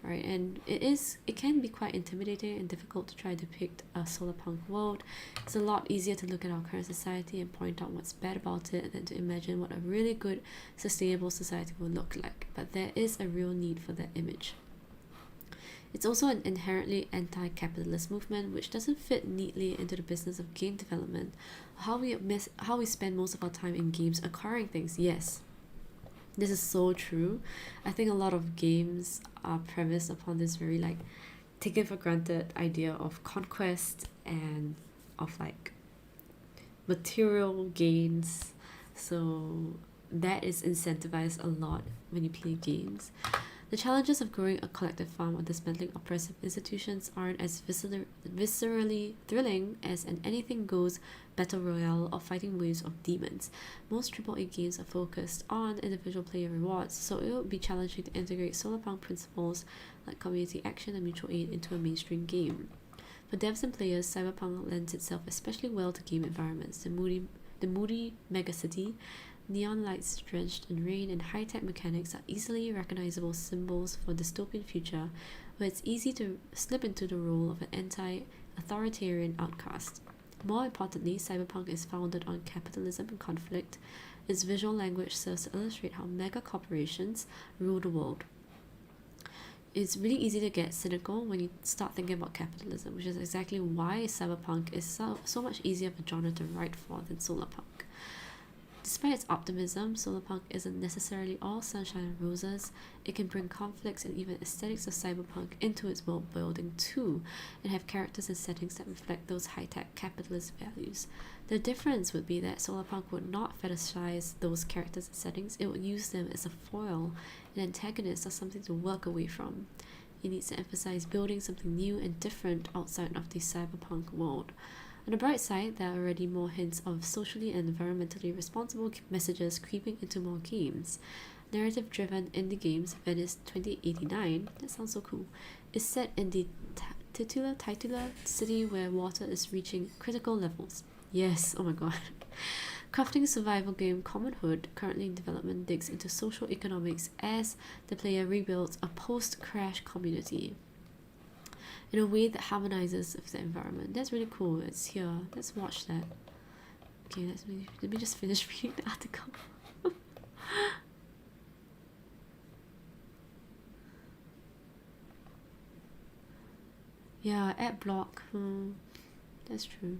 right? And it can be quite intimidating and difficult to try to depict a solarpunk world. It's a lot easier to look at our current society and point out what's bad about it than to imagine what a really good, sustainable society will look like. But there is a real need for that image. It's also an inherently anti-capitalist movement which doesn't fit neatly into the business of game development. How we spend most of our time in games acquiring things, yes. This is so true. I think a lot of games are premised upon this very like taken for granted idea of conquest and of like material gains. So that is incentivized a lot when you play games. The challenges of growing a collective farm or dismantling oppressive institutions aren't as viscerally thrilling as an anything-goes battle royale or fighting waves of demons. Most AAA games are focused on individual player rewards, so it would be challenging to integrate solarpunk principles like community action and mutual aid into a mainstream game. For devs and players, Cyberpunk lends itself especially well to game environments. The moody megacity, neon lights drenched in rain, and high-tech mechanics are easily recognizable symbols for a dystopian future where it's easy to slip into the role of an anti-authoritarian outcast. More importantly, Cyberpunk is founded on capitalism and conflict. Its visual language serves to illustrate how mega corporations rule the world. It's really easy to get cynical when you start thinking about capitalism, which is exactly why Cyberpunk is so much easier of a genre to write for than Solarpunk. Despite its optimism, Solarpunk isn't necessarily all sunshine and roses. It can bring conflicts and even aesthetics of cyberpunk into its world building too, and have characters and settings that reflect those high-tech capitalist values. The difference would be that Solarpunk would not fetishize those characters and settings, it would use them as a foil, an antagonist, or something to work away from. It needs to emphasize building something new and different outside of the cyberpunk world. On the bright side, there are already more hints of socially and environmentally responsible messages creeping into more games. Narrative-driven indie games, Venice 2089, that sounds so cool, is set in the titular city where water is reaching critical levels. Yes, oh my god. Crafting survival game Commonhood, currently in development, digs into social economics as the player rebuilds a post-crash community in a way that harmonizes with the environment. That's really cool. It's here. Let's watch that. Okay, let me just finish reading the article. Yeah, ad block. That's true.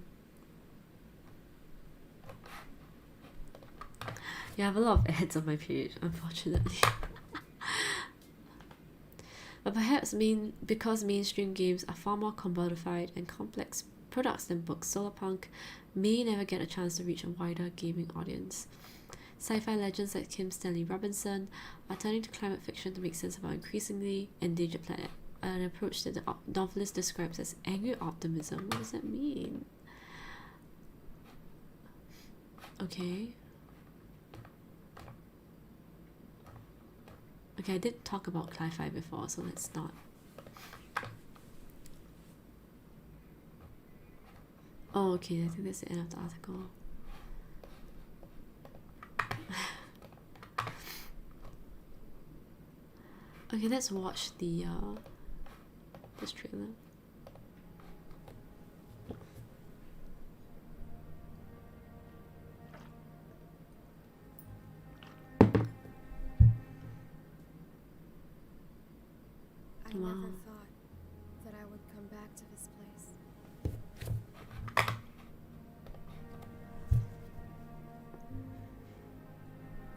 Yeah, I have a lot of ads on my page, unfortunately. But perhaps because mainstream games are far more commodified and complex products than books, Solarpunk may never get a chance to reach a wider gaming audience. Sci-fi legends like Kim Stanley Robinson are turning to climate fiction to make sense of our increasingly endangered planet, an approach that the novelist describes as angry optimism. What does that mean? Okay, I did talk about Cli-Fi before, so let's not. Oh, okay, I think that's the end of the article. Okay, let's watch this trailer. I never thought that I would come back to this place.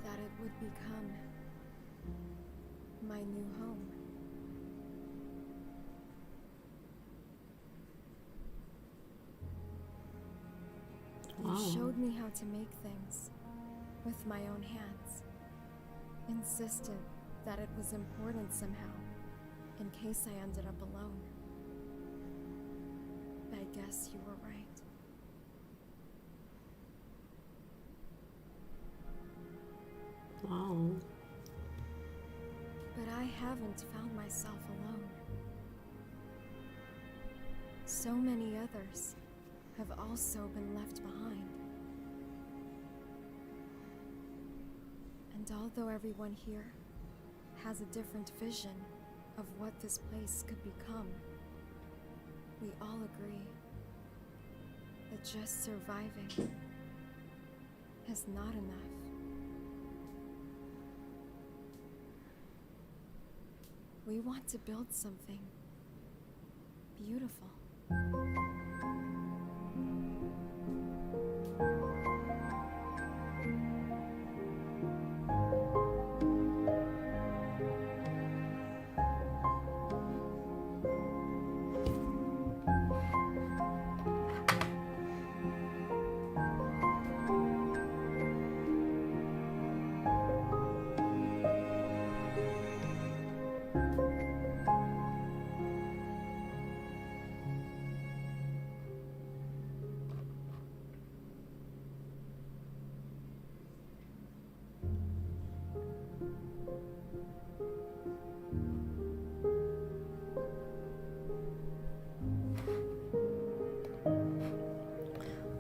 That it would become my new home. Wow. You showed me how to make things with my own hands. Insisted that it was important somehow, in case I ended up alone. I guess you were right. Wow. But I haven't found myself alone. So many others have also been left behind. And although everyone here has a different vision of what this place could become. We all agree that just surviving is not enough. We want to build something beautiful.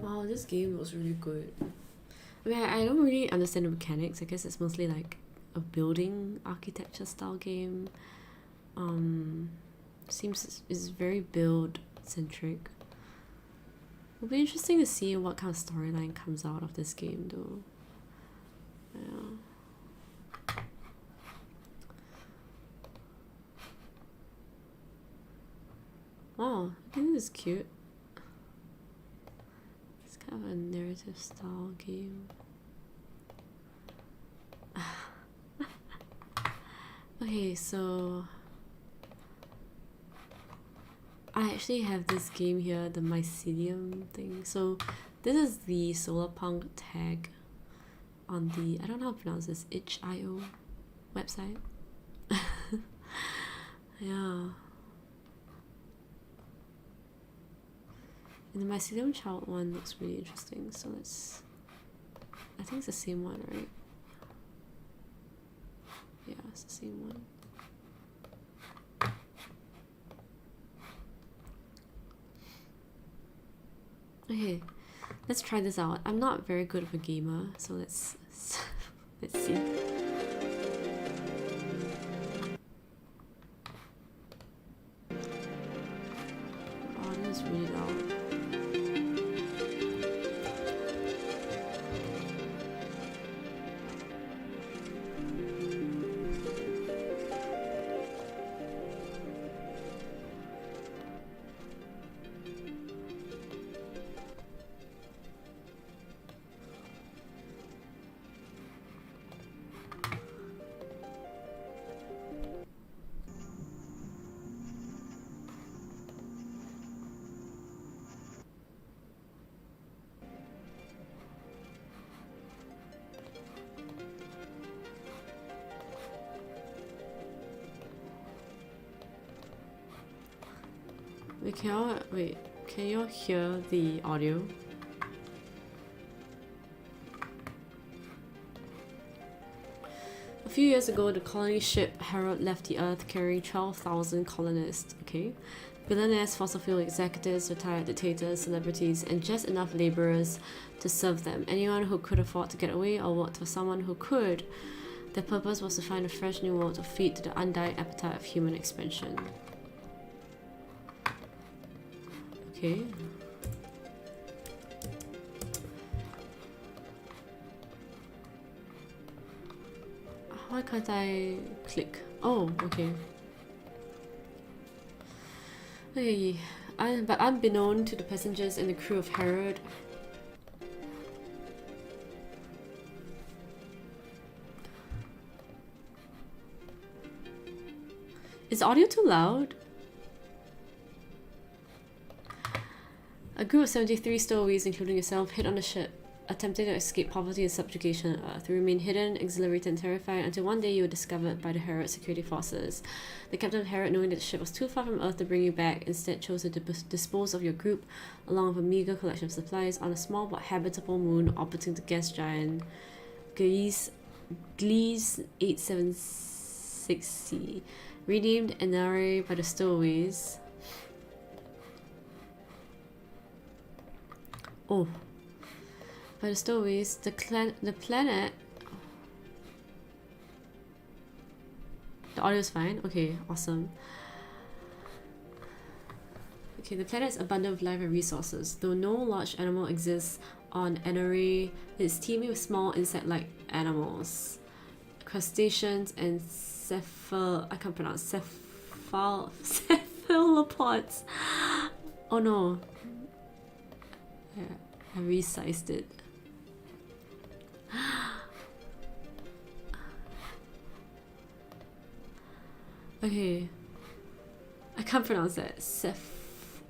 Wow, this game was really good. I mean, I don't really understand the mechanics. I guess it's mostly like a building architecture style game. Seems is very build centric. It'll be interesting to see what kind of storyline comes out of this game though. Yeah. Wow, I think this is cute. It's kind of a narrative style game. Okay, so I actually have this game here, the mycelium thing. So this is the solarpunk tag on the, I don't know how to pronounce this, itch.io website. Yeah. And the mycelium child one looks really interesting, so let's, I think it's the same one, right? Yeah, it's the same one. Okay, let's try this out. I'm not very good of a gamer, so let's see. Oh, this is really loud. Wait, can you all hear the audio? A few years ago, the colony ship Herald left the Earth carrying 12,000 colonists, okay? Billionaires, fossil fuel executives, retired dictators, celebrities, and just enough laborers to serve them. Anyone who could afford to get away or work for someone who could. Their purpose was to find a fresh new world to feed to the undying appetite of human expansion. Okay. Why can't I click? Oh, okay. Okay, but unbeknown to the passengers and the crew of Herod, is audio too loud? A group of 73 stowaways, including yourself, hid on the ship, attempting to escape poverty and subjugation on Earth. You remain hidden, exhilarated, and terrified until one day you were discovered by the Herod security forces. The captain of Herod, knowing that the ship was too far from Earth to bring you back, instead chose to dispose of your group, along with a meager collection of supplies, on a small but habitable moon orbiting the gas giant Gliese 876c, renamed Enare by the stowaways. Oh, by the stowaways, the planet, the audio is fine? Okay, awesome. Okay, the planet is abundant with life and resources. Though no large animal exists on Enare, it's teeming with small insect-like animals. Crustaceans and I can't pronounce, cephalopods. Oh no. Yeah, I resized it. Okay. I can't pronounce that.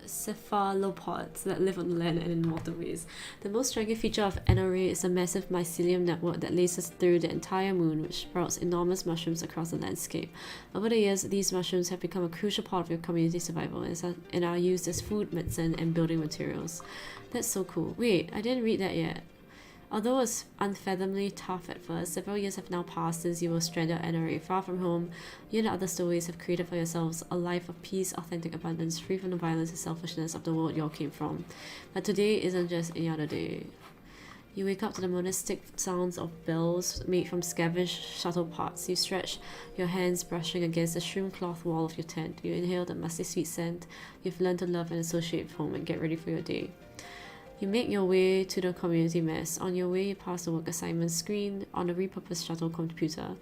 Cephalopods that live on the land and in waterways. The most striking feature of Enare is a massive mycelium network that laces through the entire moon, which sprouts enormous mushrooms across the landscape. Over the years, these mushrooms have become a crucial part of your community survival and are used as food, medicine, and building materials. That's so cool. Wait, I didn't read that yet. Although it's unfathomably tough at first, several years have now passed since you were stranded at NRA. Far from home, you and the other stowaways have created for yourselves a life of peace, authentic abundance, free from the violence and selfishness of the world you all came from. But today isn't just any other day. You wake up to the monastic sounds of bells made from scavenged shuttle parts. You stretch your hands brushing against the shroom cloth wall of your tent. You inhale the musty sweet scent you've learned to love and associate with home and get ready for your day. You make your way to the community mess. On your way, you pass the work assignment screen on the repurposed shuttle computer.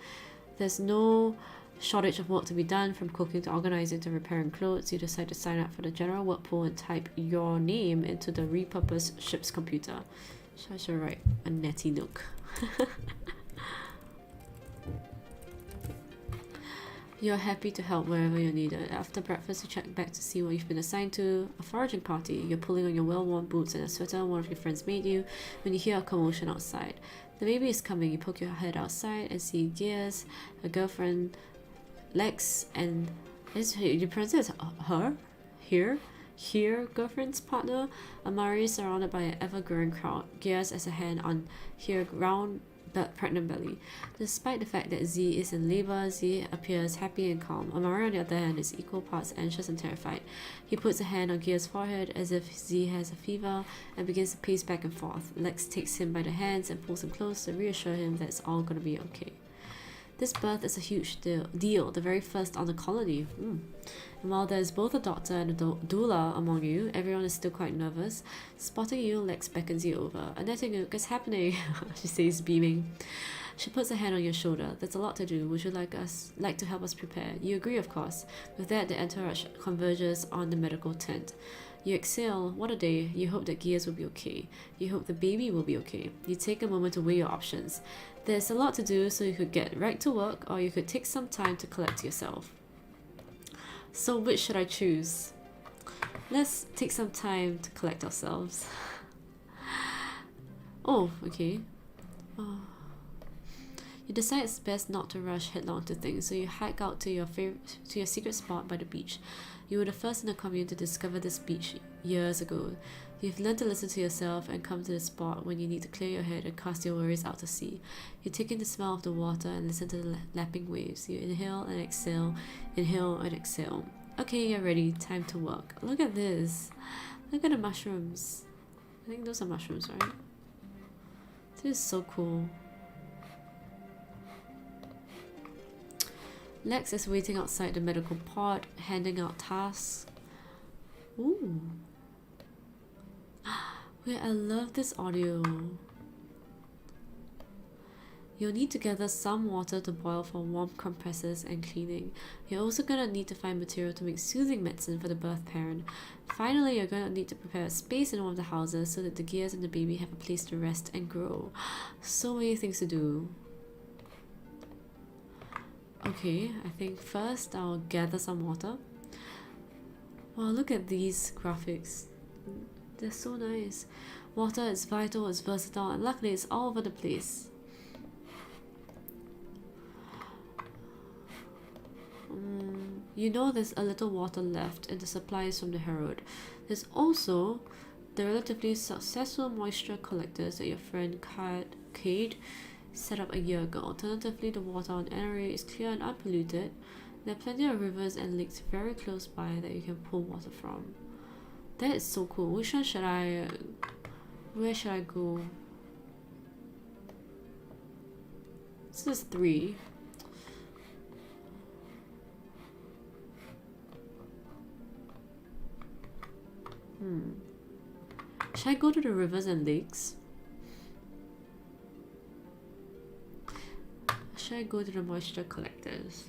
There's no shortage of work to be done, from cooking to organizing to repairing clothes. You decide to sign up for the general work pool and type your name into the repurposed ship's computer. I should write a netty nook. You're happy to help wherever you're needed. After breakfast, you check back to see what you've been assigned to. A foraging party. You're pulling on your well-worn boots and a sweater one of your friends made you when you hear a commotion outside. The baby is coming. You poke your head outside and see Gears, a girlfriend, Lex, and you pronounce it as her? Here, girlfriend's partner. Amari is surrounded by an ever-growing crowd. Gears as a hand on here round pregnant belly. Despite the fact that Z is in labor, Z appears happy and calm. Amari, on the other hand, is equal parts anxious and terrified. He puts a hand on Gear's forehead as if Z has a fever and begins to pace back and forth. Lex takes him by the hands and pulls him close to reassure him that it's all gonna be okay. This birth is a huge deal, the very first on the colony. And while there's both a doctor and a doula among you, everyone is still quite nervous. Spotting you, Lex beckons you over. A netting nook is happening, she says, beaming. She puts a hand on your shoulder. There's a lot to do. Would you like to help us prepare? You agree, of course. With that, the entourage converges on the medical tent. You exhale. What a day. You hope that Gears will be okay. You hope the baby will be okay. You take a moment to weigh your options. There's a lot to do, so you could get right to work, or you could take some time to collect yourself. So which should I choose? Let's take some time to collect ourselves. Oh, okay. Oh. You decide it's best not to rush headlong to things, so you hike out to your secret spot by the beach. You were the first in the commune to discover this beach years ago. You've learned to listen to yourself and come to the spot when you need to clear your head and cast your worries out to sea. You take in the smell of the water and listen to the lapping waves. You inhale and exhale, inhale and exhale. Okay, you're ready. Time to work. Look at this. Look at the mushrooms. I think those are mushrooms, right? This is so cool. Lex is waiting outside the medical pod, handing out tasks. Ooh. Wait, I love this audio. You'll need to gather some water to boil for warm compresses and cleaning. You're also gonna need to find material to make soothing medicine for the birth parent. Finally, you're gonna need to prepare a space in one of the houses so that the Gears and the baby have a place to rest and grow. So many things to do. Okay, I think first I'll gather some water. Wow, look at these graphics. They're so nice. Water is vital, it's versatile, and luckily it's all over the place. You know there's a little water left in the supplies from the Herald. There's also the relatively successful moisture collectors that your friend Cade set up a year ago. Alternatively, the water on NRA is clear and unpolluted. There are plenty of rivers and lakes very close by that you can pull water from. That is so cool. Which one should I... Where should I go? This is 3. Should I go to the rivers and lakes? Should I go to the moisture collectors?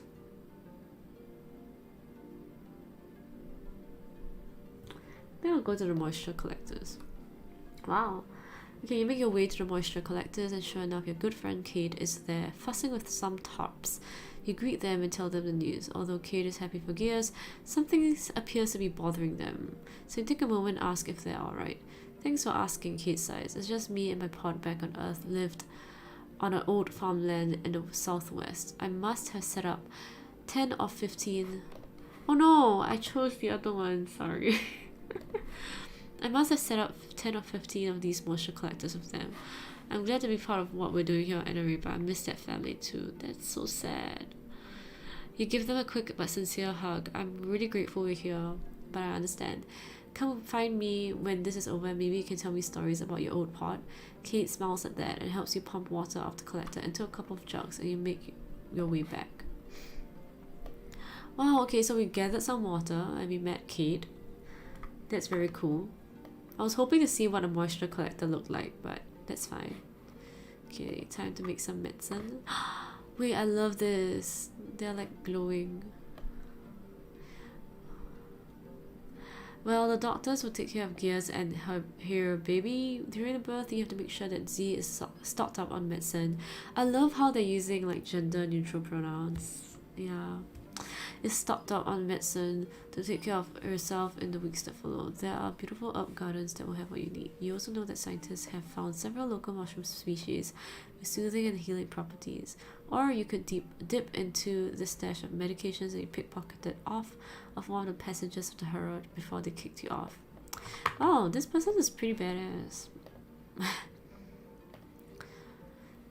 Then I'll go to the moisture collectors. Wow. Okay, you make your way to the moisture collectors, and sure enough, your good friend Kate is there, fussing with some tarps. You greet them and tell them the news. Although Kate is happy for Gears, something appears to be bothering them. So you take a moment and ask if they're alright. Thanks for asking, Kate sighs. It's just me and my pod back on Earth lived on an old farmland in the southwest. I must have set up 10 or 15... Oh no, I chose the other one, sorry. I must have set up 10 or 15 of these moisture collectors with them. I'm glad to be part of what we're doing here anyway, but I miss that family too. That's so sad. You give them a quick but sincere hug. I'm really grateful we're here, but I understand. Come find me when this is over. Maybe you can tell me stories about your old pod. Kate smiles at that and helps you pump water off the collector into a couple of jugs, and you make your way back. Wow, okay, so we gathered some water and we met Kate. That's very cool. I was hoping to see what a moisture collector looked like, but that's fine. Okay, time to make some medicine. Wait, I love this. They're like glowing. Well, the doctors will take care of Gears and her baby. During the birth, you have to make sure that Z is stocked up on medicine. I love how they're using like gender neutral pronouns. Yeah. Is stocked up on medicine to take care of herself in the weeks that follow. There are beautiful herb gardens that will have what you need. You also know that scientists have found several local mushroom species with soothing and healing properties. Or you could dip into the stash of medications that you pickpocketed off of one of the passengers of the Herald before they kicked you off. Oh, this person is pretty badass.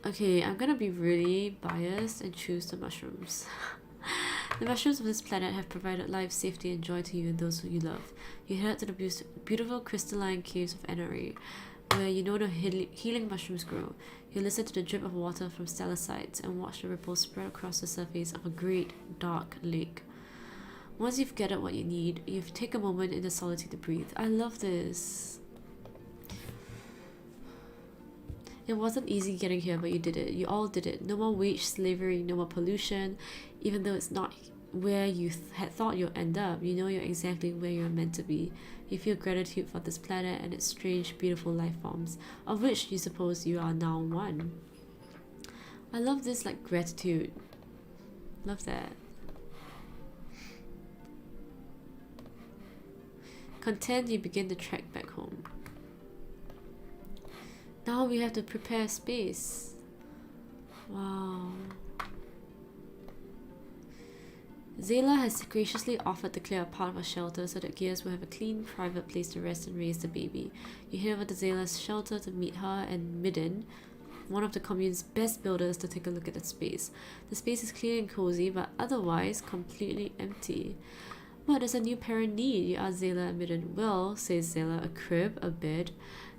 Okay, I'm gonna be really biased and choose the mushrooms. The mushrooms of this planet have provided life, safety, and joy to you and those who you love. You head to the beautiful crystalline caves of Enery, where you know the healing mushrooms grow. You listen to the drip of water from stalactites and watch the ripples spread across the surface of a great, dark lake. Once you've gathered what you need, you take a moment in the solitude to breathe. I love this. It wasn't easy getting here, but you did it. You all did it. No more wage slavery, no more pollution. Even though it's not where you had thought you'll end up, you know you're exactly where you're meant to be. You feel gratitude for this planet and its strange, beautiful life forms, of which you suppose you are now one. I love this, like, gratitude. Love that. Content, you begin the trek back home. Now we have to prepare space. Wow. Zayla has graciously offered to clear a part of her shelter so that Gears will have a clean, private place to rest and raise the baby. You head over to Zayla's shelter to meet her and Midden, one of the commune's best builders, to take a look at the space. The space is clean and cozy, but otherwise completely empty. What does a new parent need? You ask Zayla and Midden. Well, says Zayla, a crib, a bed,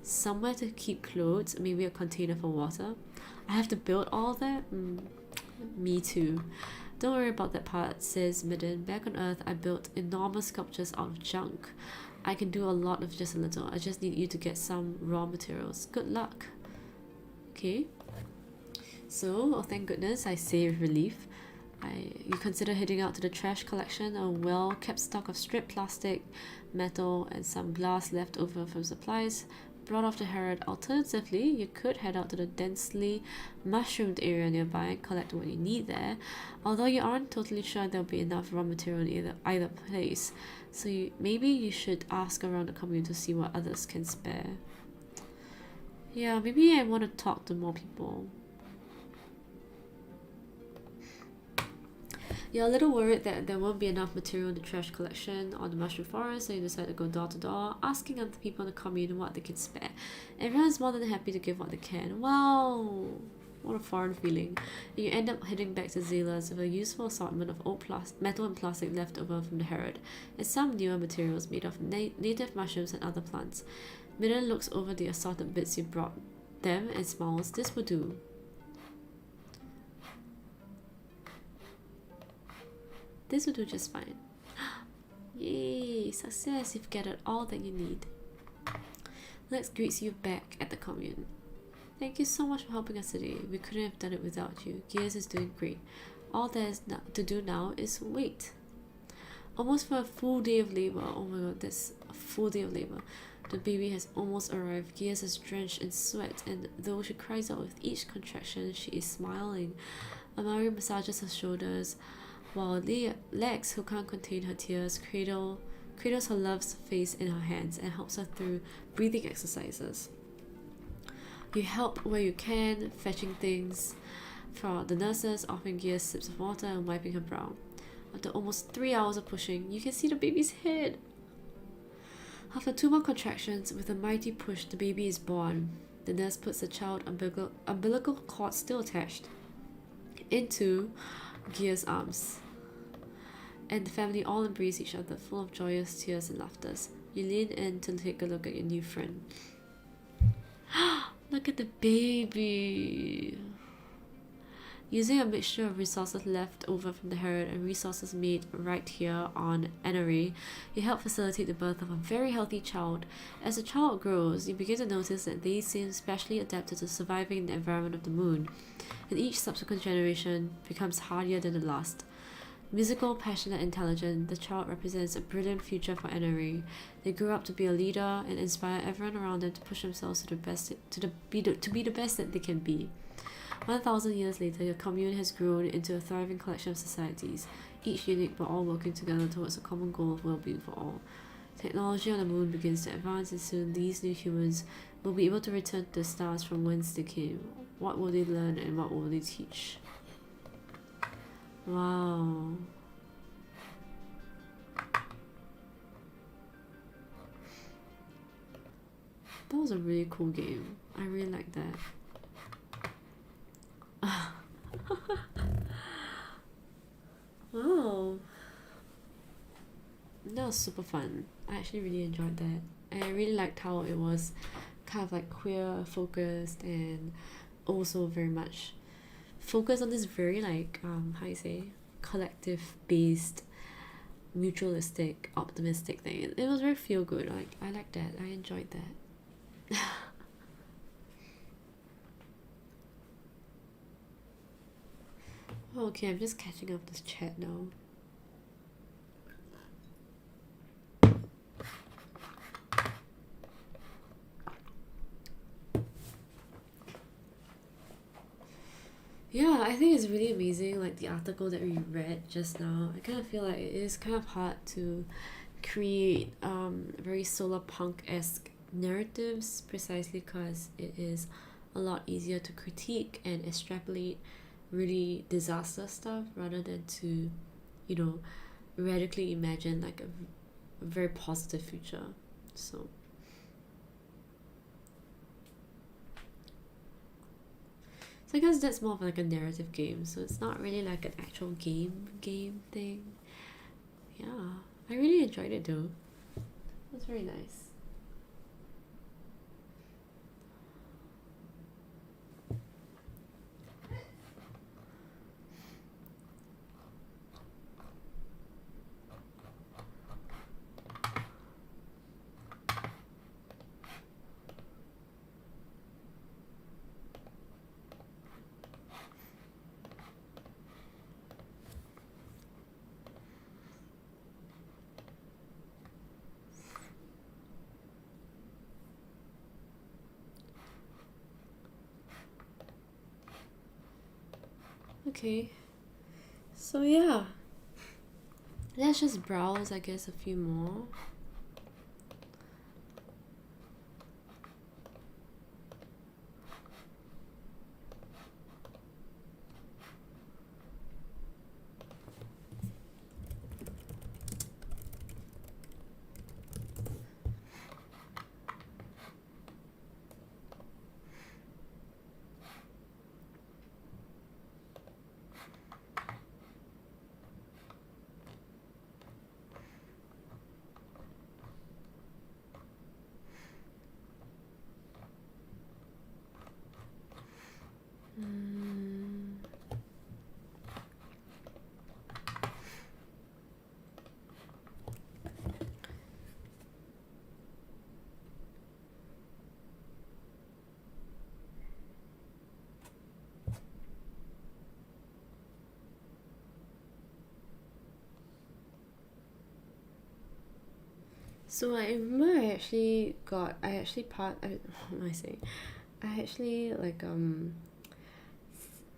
somewhere to keep clothes, maybe a container for water. I have to build all that? Me too. Don't worry about that part, says Midden. Back on Earth, I built enormous sculptures out of junk. I can do a lot with just a little. I just need you to get some raw materials. Good luck. Okay. So, oh thank goodness, I say with relief. You consider heading out to the trash collection, a well-kept stock of stripped plastic, metal, and some glass left over from supplies brought off the Herod. Alternatively, you could head out to the densely mushroomed area nearby and collect what you need there, although you aren't totally sure there'll be enough raw material in either place, so maybe you should ask around the commune to see what others can spare. Yeah, maybe I want to talk to more people. You're a little worried that there won't be enough material in the trash collection or the mushroom forest, so you decide to go door to door, asking other people in the commune what they can spare. Everyone's more than happy to give what they can. Wow! What a foreign feeling. And you end up heading back to Zayla's with a useful assortment of old metal and plastic left over from the Herod, and some newer materials made of native mushrooms and other plants. Midden looks over the assorted bits you brought them and smiles. This will do. This will do just fine. Yay! Success! You've gathered all that you need. Lex greets you back at the commune. Thank you so much for helping us today. We couldn't have done it without you. Gears is doing great. All there is to do now is wait. Almost for a full day of labor. Oh my god, that's a full day of labor. The baby has almost arrived. Gears is drenched in sweat, and though she cries out with each contraction, she is smiling. Amari massages her shoulders, while Lex, who can't contain her tears, cradles her love's face in her hands and helps her through breathing exercises. You help where you can, fetching things for the nurses, offering Gears sips of water and wiping her brow. After almost 3 hours of pushing, you can see the baby's head. After 2 more contractions, with a mighty push, the baby is born. The nurse puts the child umbilical cord still attached into Gear's arms, and the family all embrace each other, full of joyous tears and laughter. You lean in to take a look at your new friend. Look at the baby! Using a mixture of resources left over from the Herod and resources made right here on NRA, you help facilitate the birth of a very healthy child. As the child grows, you begin to notice that they seem specially adapted to surviving in the environment of the moon, and each subsequent generation becomes hardier than the last. Musical, passionate, intelligent, the child represents a brilliant future for NRA. They grew up to be a leader and inspire everyone around them to push themselves to be the best that they can be. 1,000 years later, your commune has grown into a thriving collection of societies, each unique but all working together towards a common goal of well-being for all. Technology on the moon begins to advance, and soon these new humans will be able to return to the stars from whence they came. What will they learn and what will they teach? Wow. That was a really cool game. I really like that. Wow. That was super fun. I actually really enjoyed that. And I really liked how it was kind of like queer focused and also very much focused on this very like how you say, collective based, mutualistic, optimistic thing. It was very feel good. Like I liked that. I enjoyed that. Okay, I'm just catching up this chat now. Yeah, I think it's really amazing, like the article that we read just now. I kind of feel like it is kind of hard to create very solarpunk-esque narratives precisely because it is a lot easier to critique and extrapolate really disaster stuff rather than to, you know, radically imagine like a very positive future. So I guess that's more of like a narrative game, so it's not really like an actual game thing. Yeah, I really enjoyed it though. It was very nice. Okay, so yeah, let's just browse, I guess, a few more. So I remember I actually what am I saying? I actually like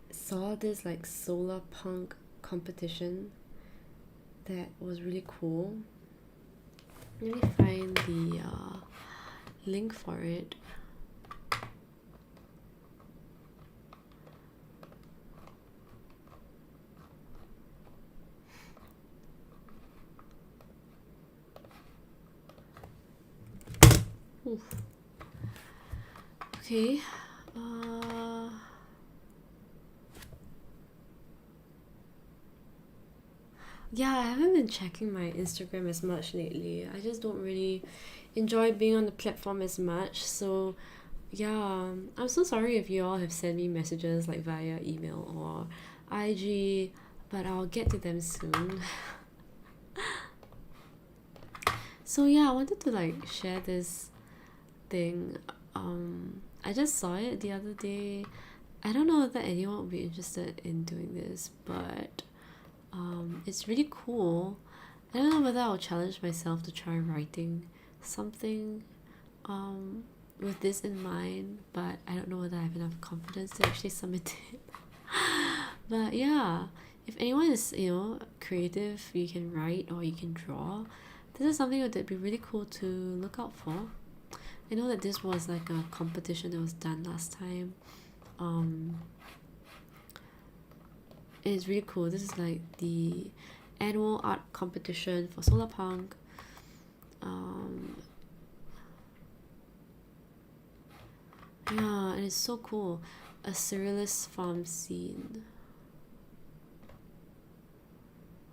saw this like solarpunk competition that was really cool. Let me find the link for it. Oof. Okay. Yeah, I haven't been checking my Instagram as much lately. I just don't really enjoy being on the platform as much. So, yeah, I'm so sorry if you all have sent me messages like via email or IG, but I'll get to them soon. So, yeah, I wanted to like share this thing. I just saw it the other day. I don't know if anyone would be interested in doing this, but it's really cool. I don't know whether I'll challenge myself to try writing something with this in mind, but I don't know whether I have enough confidence to actually submit it. But yeah, if anyone is, creative, you can write or you can draw. This is something that'd be really cool to look out for. I know that this was like a competition that was done last time. It's really cool. This is like the annual art competition for Solarpunk. Yeah, and it's so cool. A surrealist farm scene.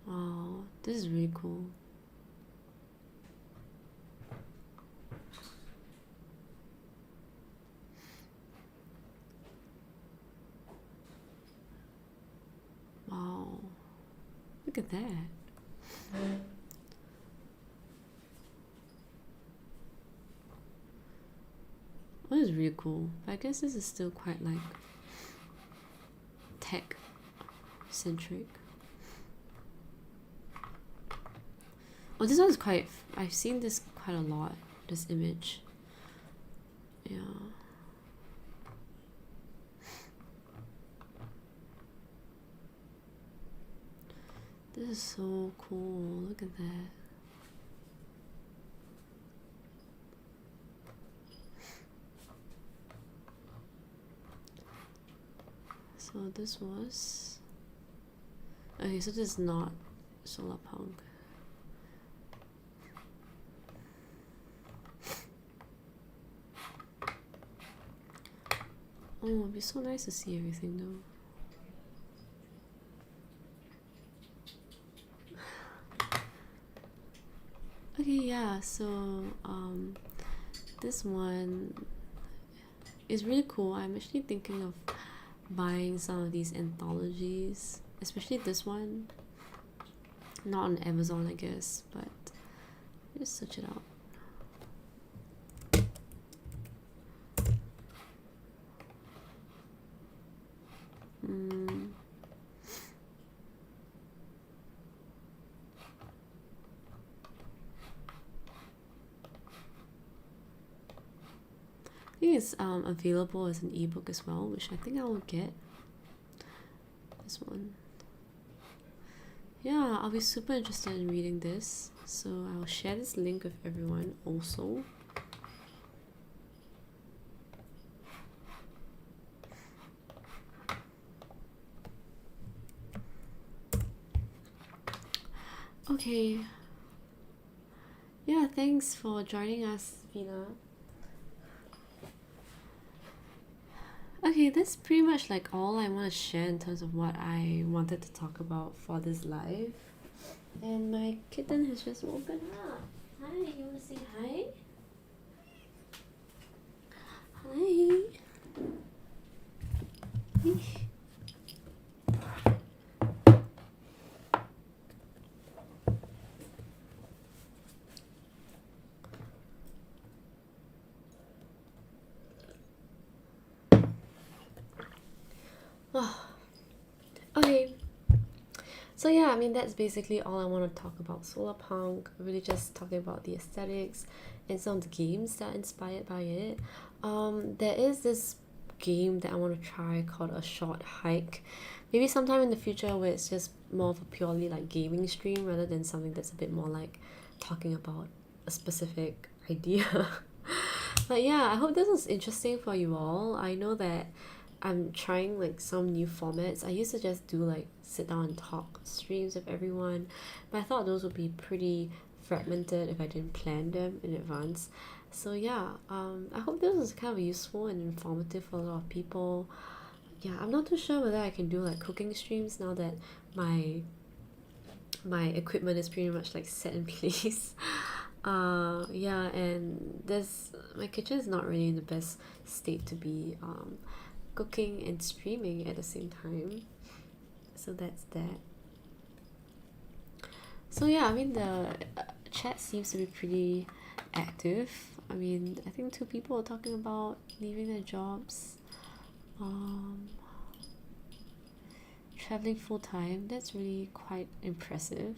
Wow, this is really cool. Wow, look at that. That is really cool. But I guess this is still quite like tech centric. Oh, this one's quite. I've seen this quite a lot. This image. Yeah. This is so cool. Look at that. So this was. Okay, so this is not Solarpunk. Oh, it'd be so nice to see everything though. Okay, yeah, so this one is really cool. I'm actually thinking of buying some of these anthologies, especially this one. Not on Amazon, I guess, but just search it out. I think it's available as an ebook as well, which I think I will get. This one. Yeah, I'll be super interested in reading this, so I'll share this link with everyone also. Okay. Yeah, thanks for joining us, Vina. Okay, that's pretty much like all I want to share in terms of what I wanted to talk about for this live. And my kitten has just woken up. Hi, you want to say hi? Hi. Oh. Okay, So yeah, I mean that's basically all I want to talk about Solarpunk. Really just talking about the aesthetics and some of the games that are inspired by it. There is this game that I want to try called A Short Hike. Maybe sometime in the future where it's just more of a purely like gaming stream rather than something that's a bit more like talking about a specific idea. But yeah, I hope this was interesting for you all. I know that I'm trying like some new formats. I used to just do like sit down and talk streams with everyone, but I thought those would be pretty fragmented if I didn't plan them in advance. So yeah, I hope this was kind of useful and informative for a lot of people. Yeah, I'm not too sure whether I can do like cooking streams now that my equipment is pretty much like set in place. Yeah, and this my kitchen is not really in the best state to be cooking and streaming at the same time. So that's that. So yeah, I mean the chat seems to be pretty active. I mean, I think 2 people are talking about leaving their jobs. Traveling full time, that's really quite impressive.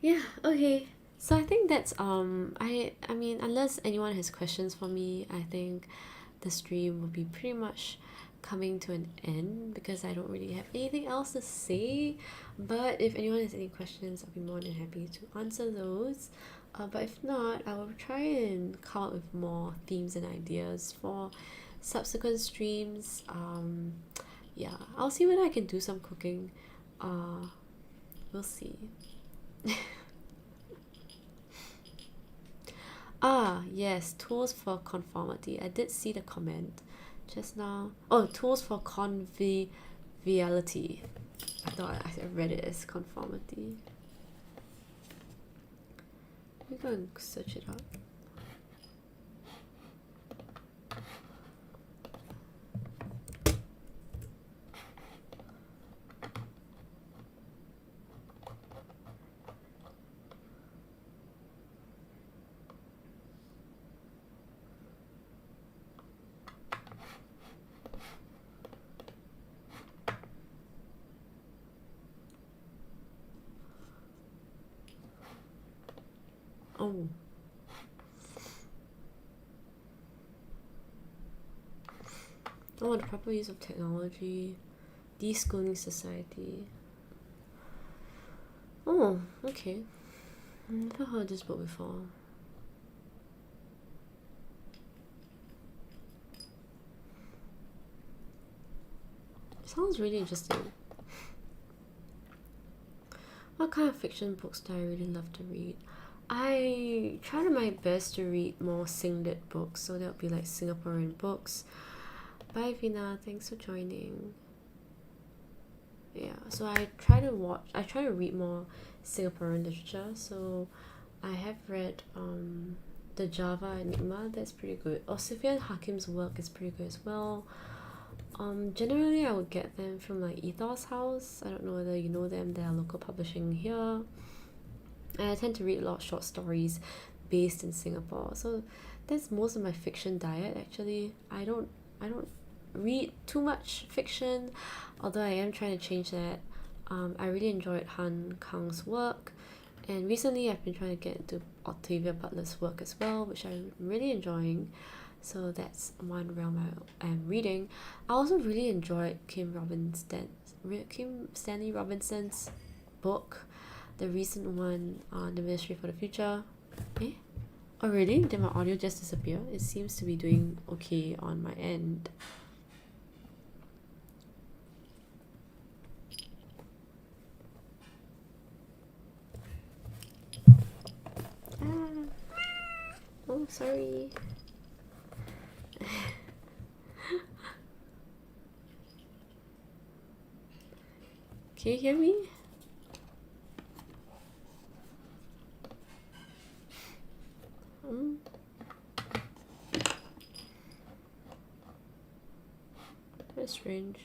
Yeah, okay. So I think that's I mean unless anyone has questions for me, I think the stream will be pretty much coming to an end because I don't really have anything else to say. But if anyone has any questions, I'll be more than happy to answer those. But if not, I will try and come up with more themes and ideas for subsequent streams. Yeah, I'll see whether I can do some cooking. We'll see. Ah, yes, tools for conformity. I did see the comment just now. Oh, tools for conviviality. I thought I read it as conformity. Let me go and search it up. Oh. Oh, the proper use of technology. Deschooling society. Oh, okay. I've never heard this book before. Sounds really interesting. What kind of fiction books do I really love to read? I try my best to read more Singlit books, so that would be like Singaporean books. Bye Vina, thanks for joining. Yeah, so I try to read more Singaporean literature. So I have read the Java Enigma, that's pretty good. Sufyan Hakim's work is pretty good as well. Generally I would get them from like Ethos House. I don't know whether you know them, they are local publishing here. And I tend to read a lot of short stories based in Singapore. So that's most of my fiction diet actually. I don't read too much fiction, although I am trying to change that. I really enjoyed Han Kang's work, and recently I've been trying to get into Octavia Butler's work as well, which I'm really enjoying. So that's one realm I am reading. I also really enjoyed Kim Stanley Robinson's book, the recent one on the Ministry for the Future. Oh really? Did my audio just disappear? It seems to be doing okay on my end. Oh, sorry. Can you hear me? That's strange. strange.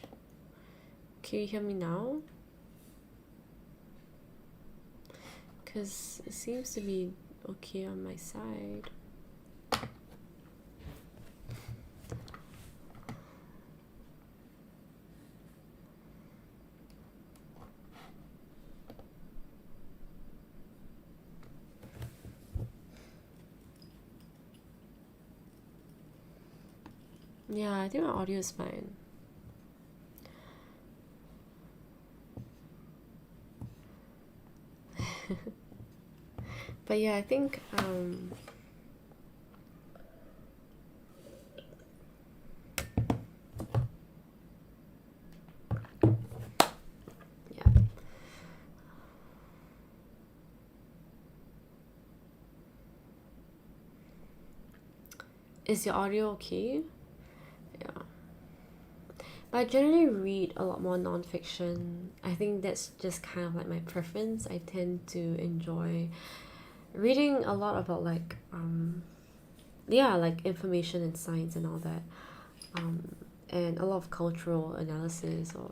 Can you hear me now? Because it seems to be okay on my side. Yeah, I think my audio is fine. But yeah, I think yeah. Is your audio okay? Yeah. But I generally read a lot more non-fiction. I think that's just kind of like my preference. I tend to enjoy reading a lot about like like information and science and all that, and a lot of cultural analysis or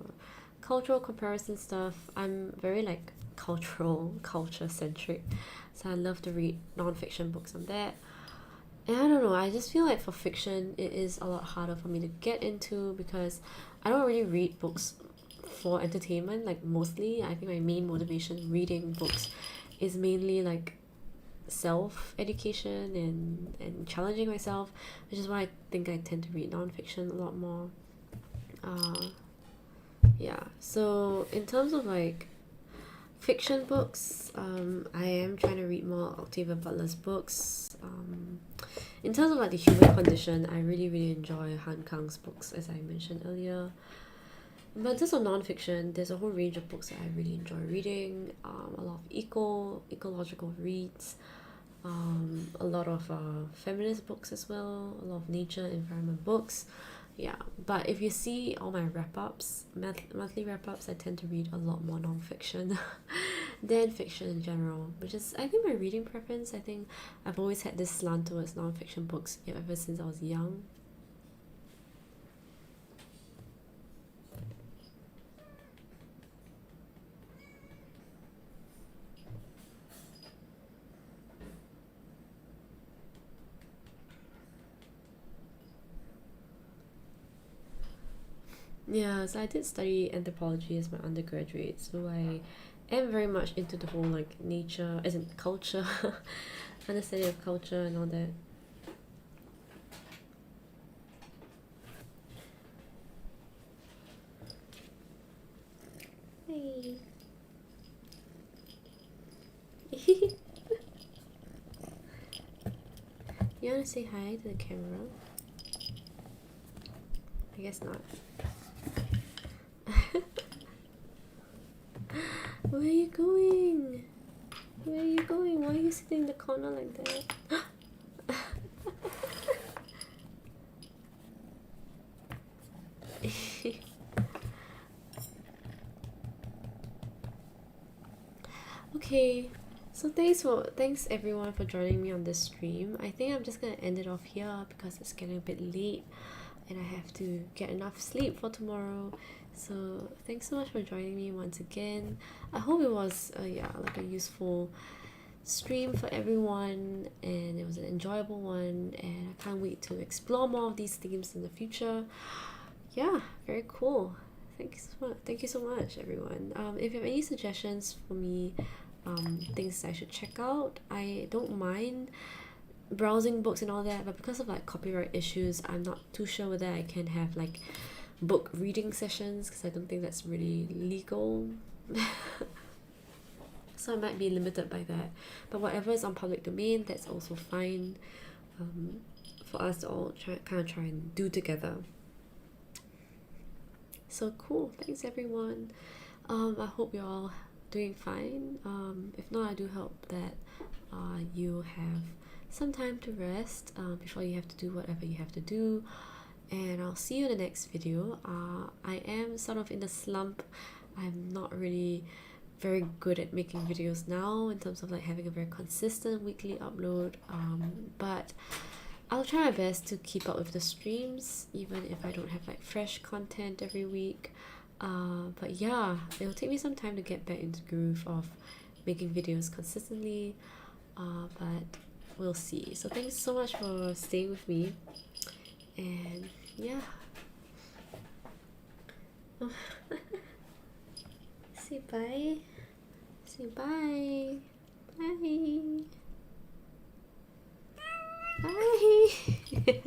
cultural comparison stuff. I'm very like culture centric, so I love to read non-fiction books on that. And I don't know, I just feel like for fiction it is a lot harder for me to get into because I don't really read books for entertainment. Like mostly I think my main motivation reading books is mainly like self-education and challenging myself, which is why I think I tend to read non-fiction a lot more. So in terms of like fiction books, I am trying to read more Octavia Butler's books. In terms of like the human condition, I really enjoy Han Kang's books, as I mentioned earlier. But in terms of non-fiction, there's a whole range of books that I really enjoy reading. A lot of ecological reads, a lot of feminist books as well, a lot of nature environment books. Yeah, but if you see all my wrap-ups, monthly wrap-ups, I tend to read a lot more non-fiction than fiction in general, which is, I think, my reading preference. I think I've always had this slant towards non-fiction books ever since I was young. Yeah, so I did study anthropology as my undergraduate, so I am very much into the whole like nature, as in culture, understanding of culture and all that. Hey. You wanna say hi to the camera? I guess not. Where are you going? Where are you going? Why are you sitting in the corner like that? Okay, so thanks everyone for joining me on this stream. I think I'm just gonna end it off here because it's getting a bit late and I have to get enough sleep for tomorrow. So thanks so much for joining me once again. I hope it was like a useful stream for everyone and it was an enjoyable one, and I can't wait to explore more of these themes in the future. Yeah, very cool. Thank you so much everyone. If you have any suggestions for me, things I should check out, I don't mind browsing books and all that, but because of like copyright issues, I'm not too sure whether I can have like book reading sessions because I don't think that's really legal. So I might be limited by that, but whatever is on public domain, that's also fine, for us to all try and do together. So cool, thanks everyone. I hope you're all doing fine. If not, I do hope that you have some time to rest before you have to do whatever you have to do, and I'll see you in the next video. I am sort of in a slump. I'm not really very good at making videos now in terms of like having a very consistent weekly upload, but I'll try my best to keep up with the streams, even if I don't have like fresh content every week. But yeah, it'll take me some time to get back into the groove of making videos consistently. But we'll see. So thanks so much for staying with me. And yeah. Say bye. Say bye. Bye. Bye.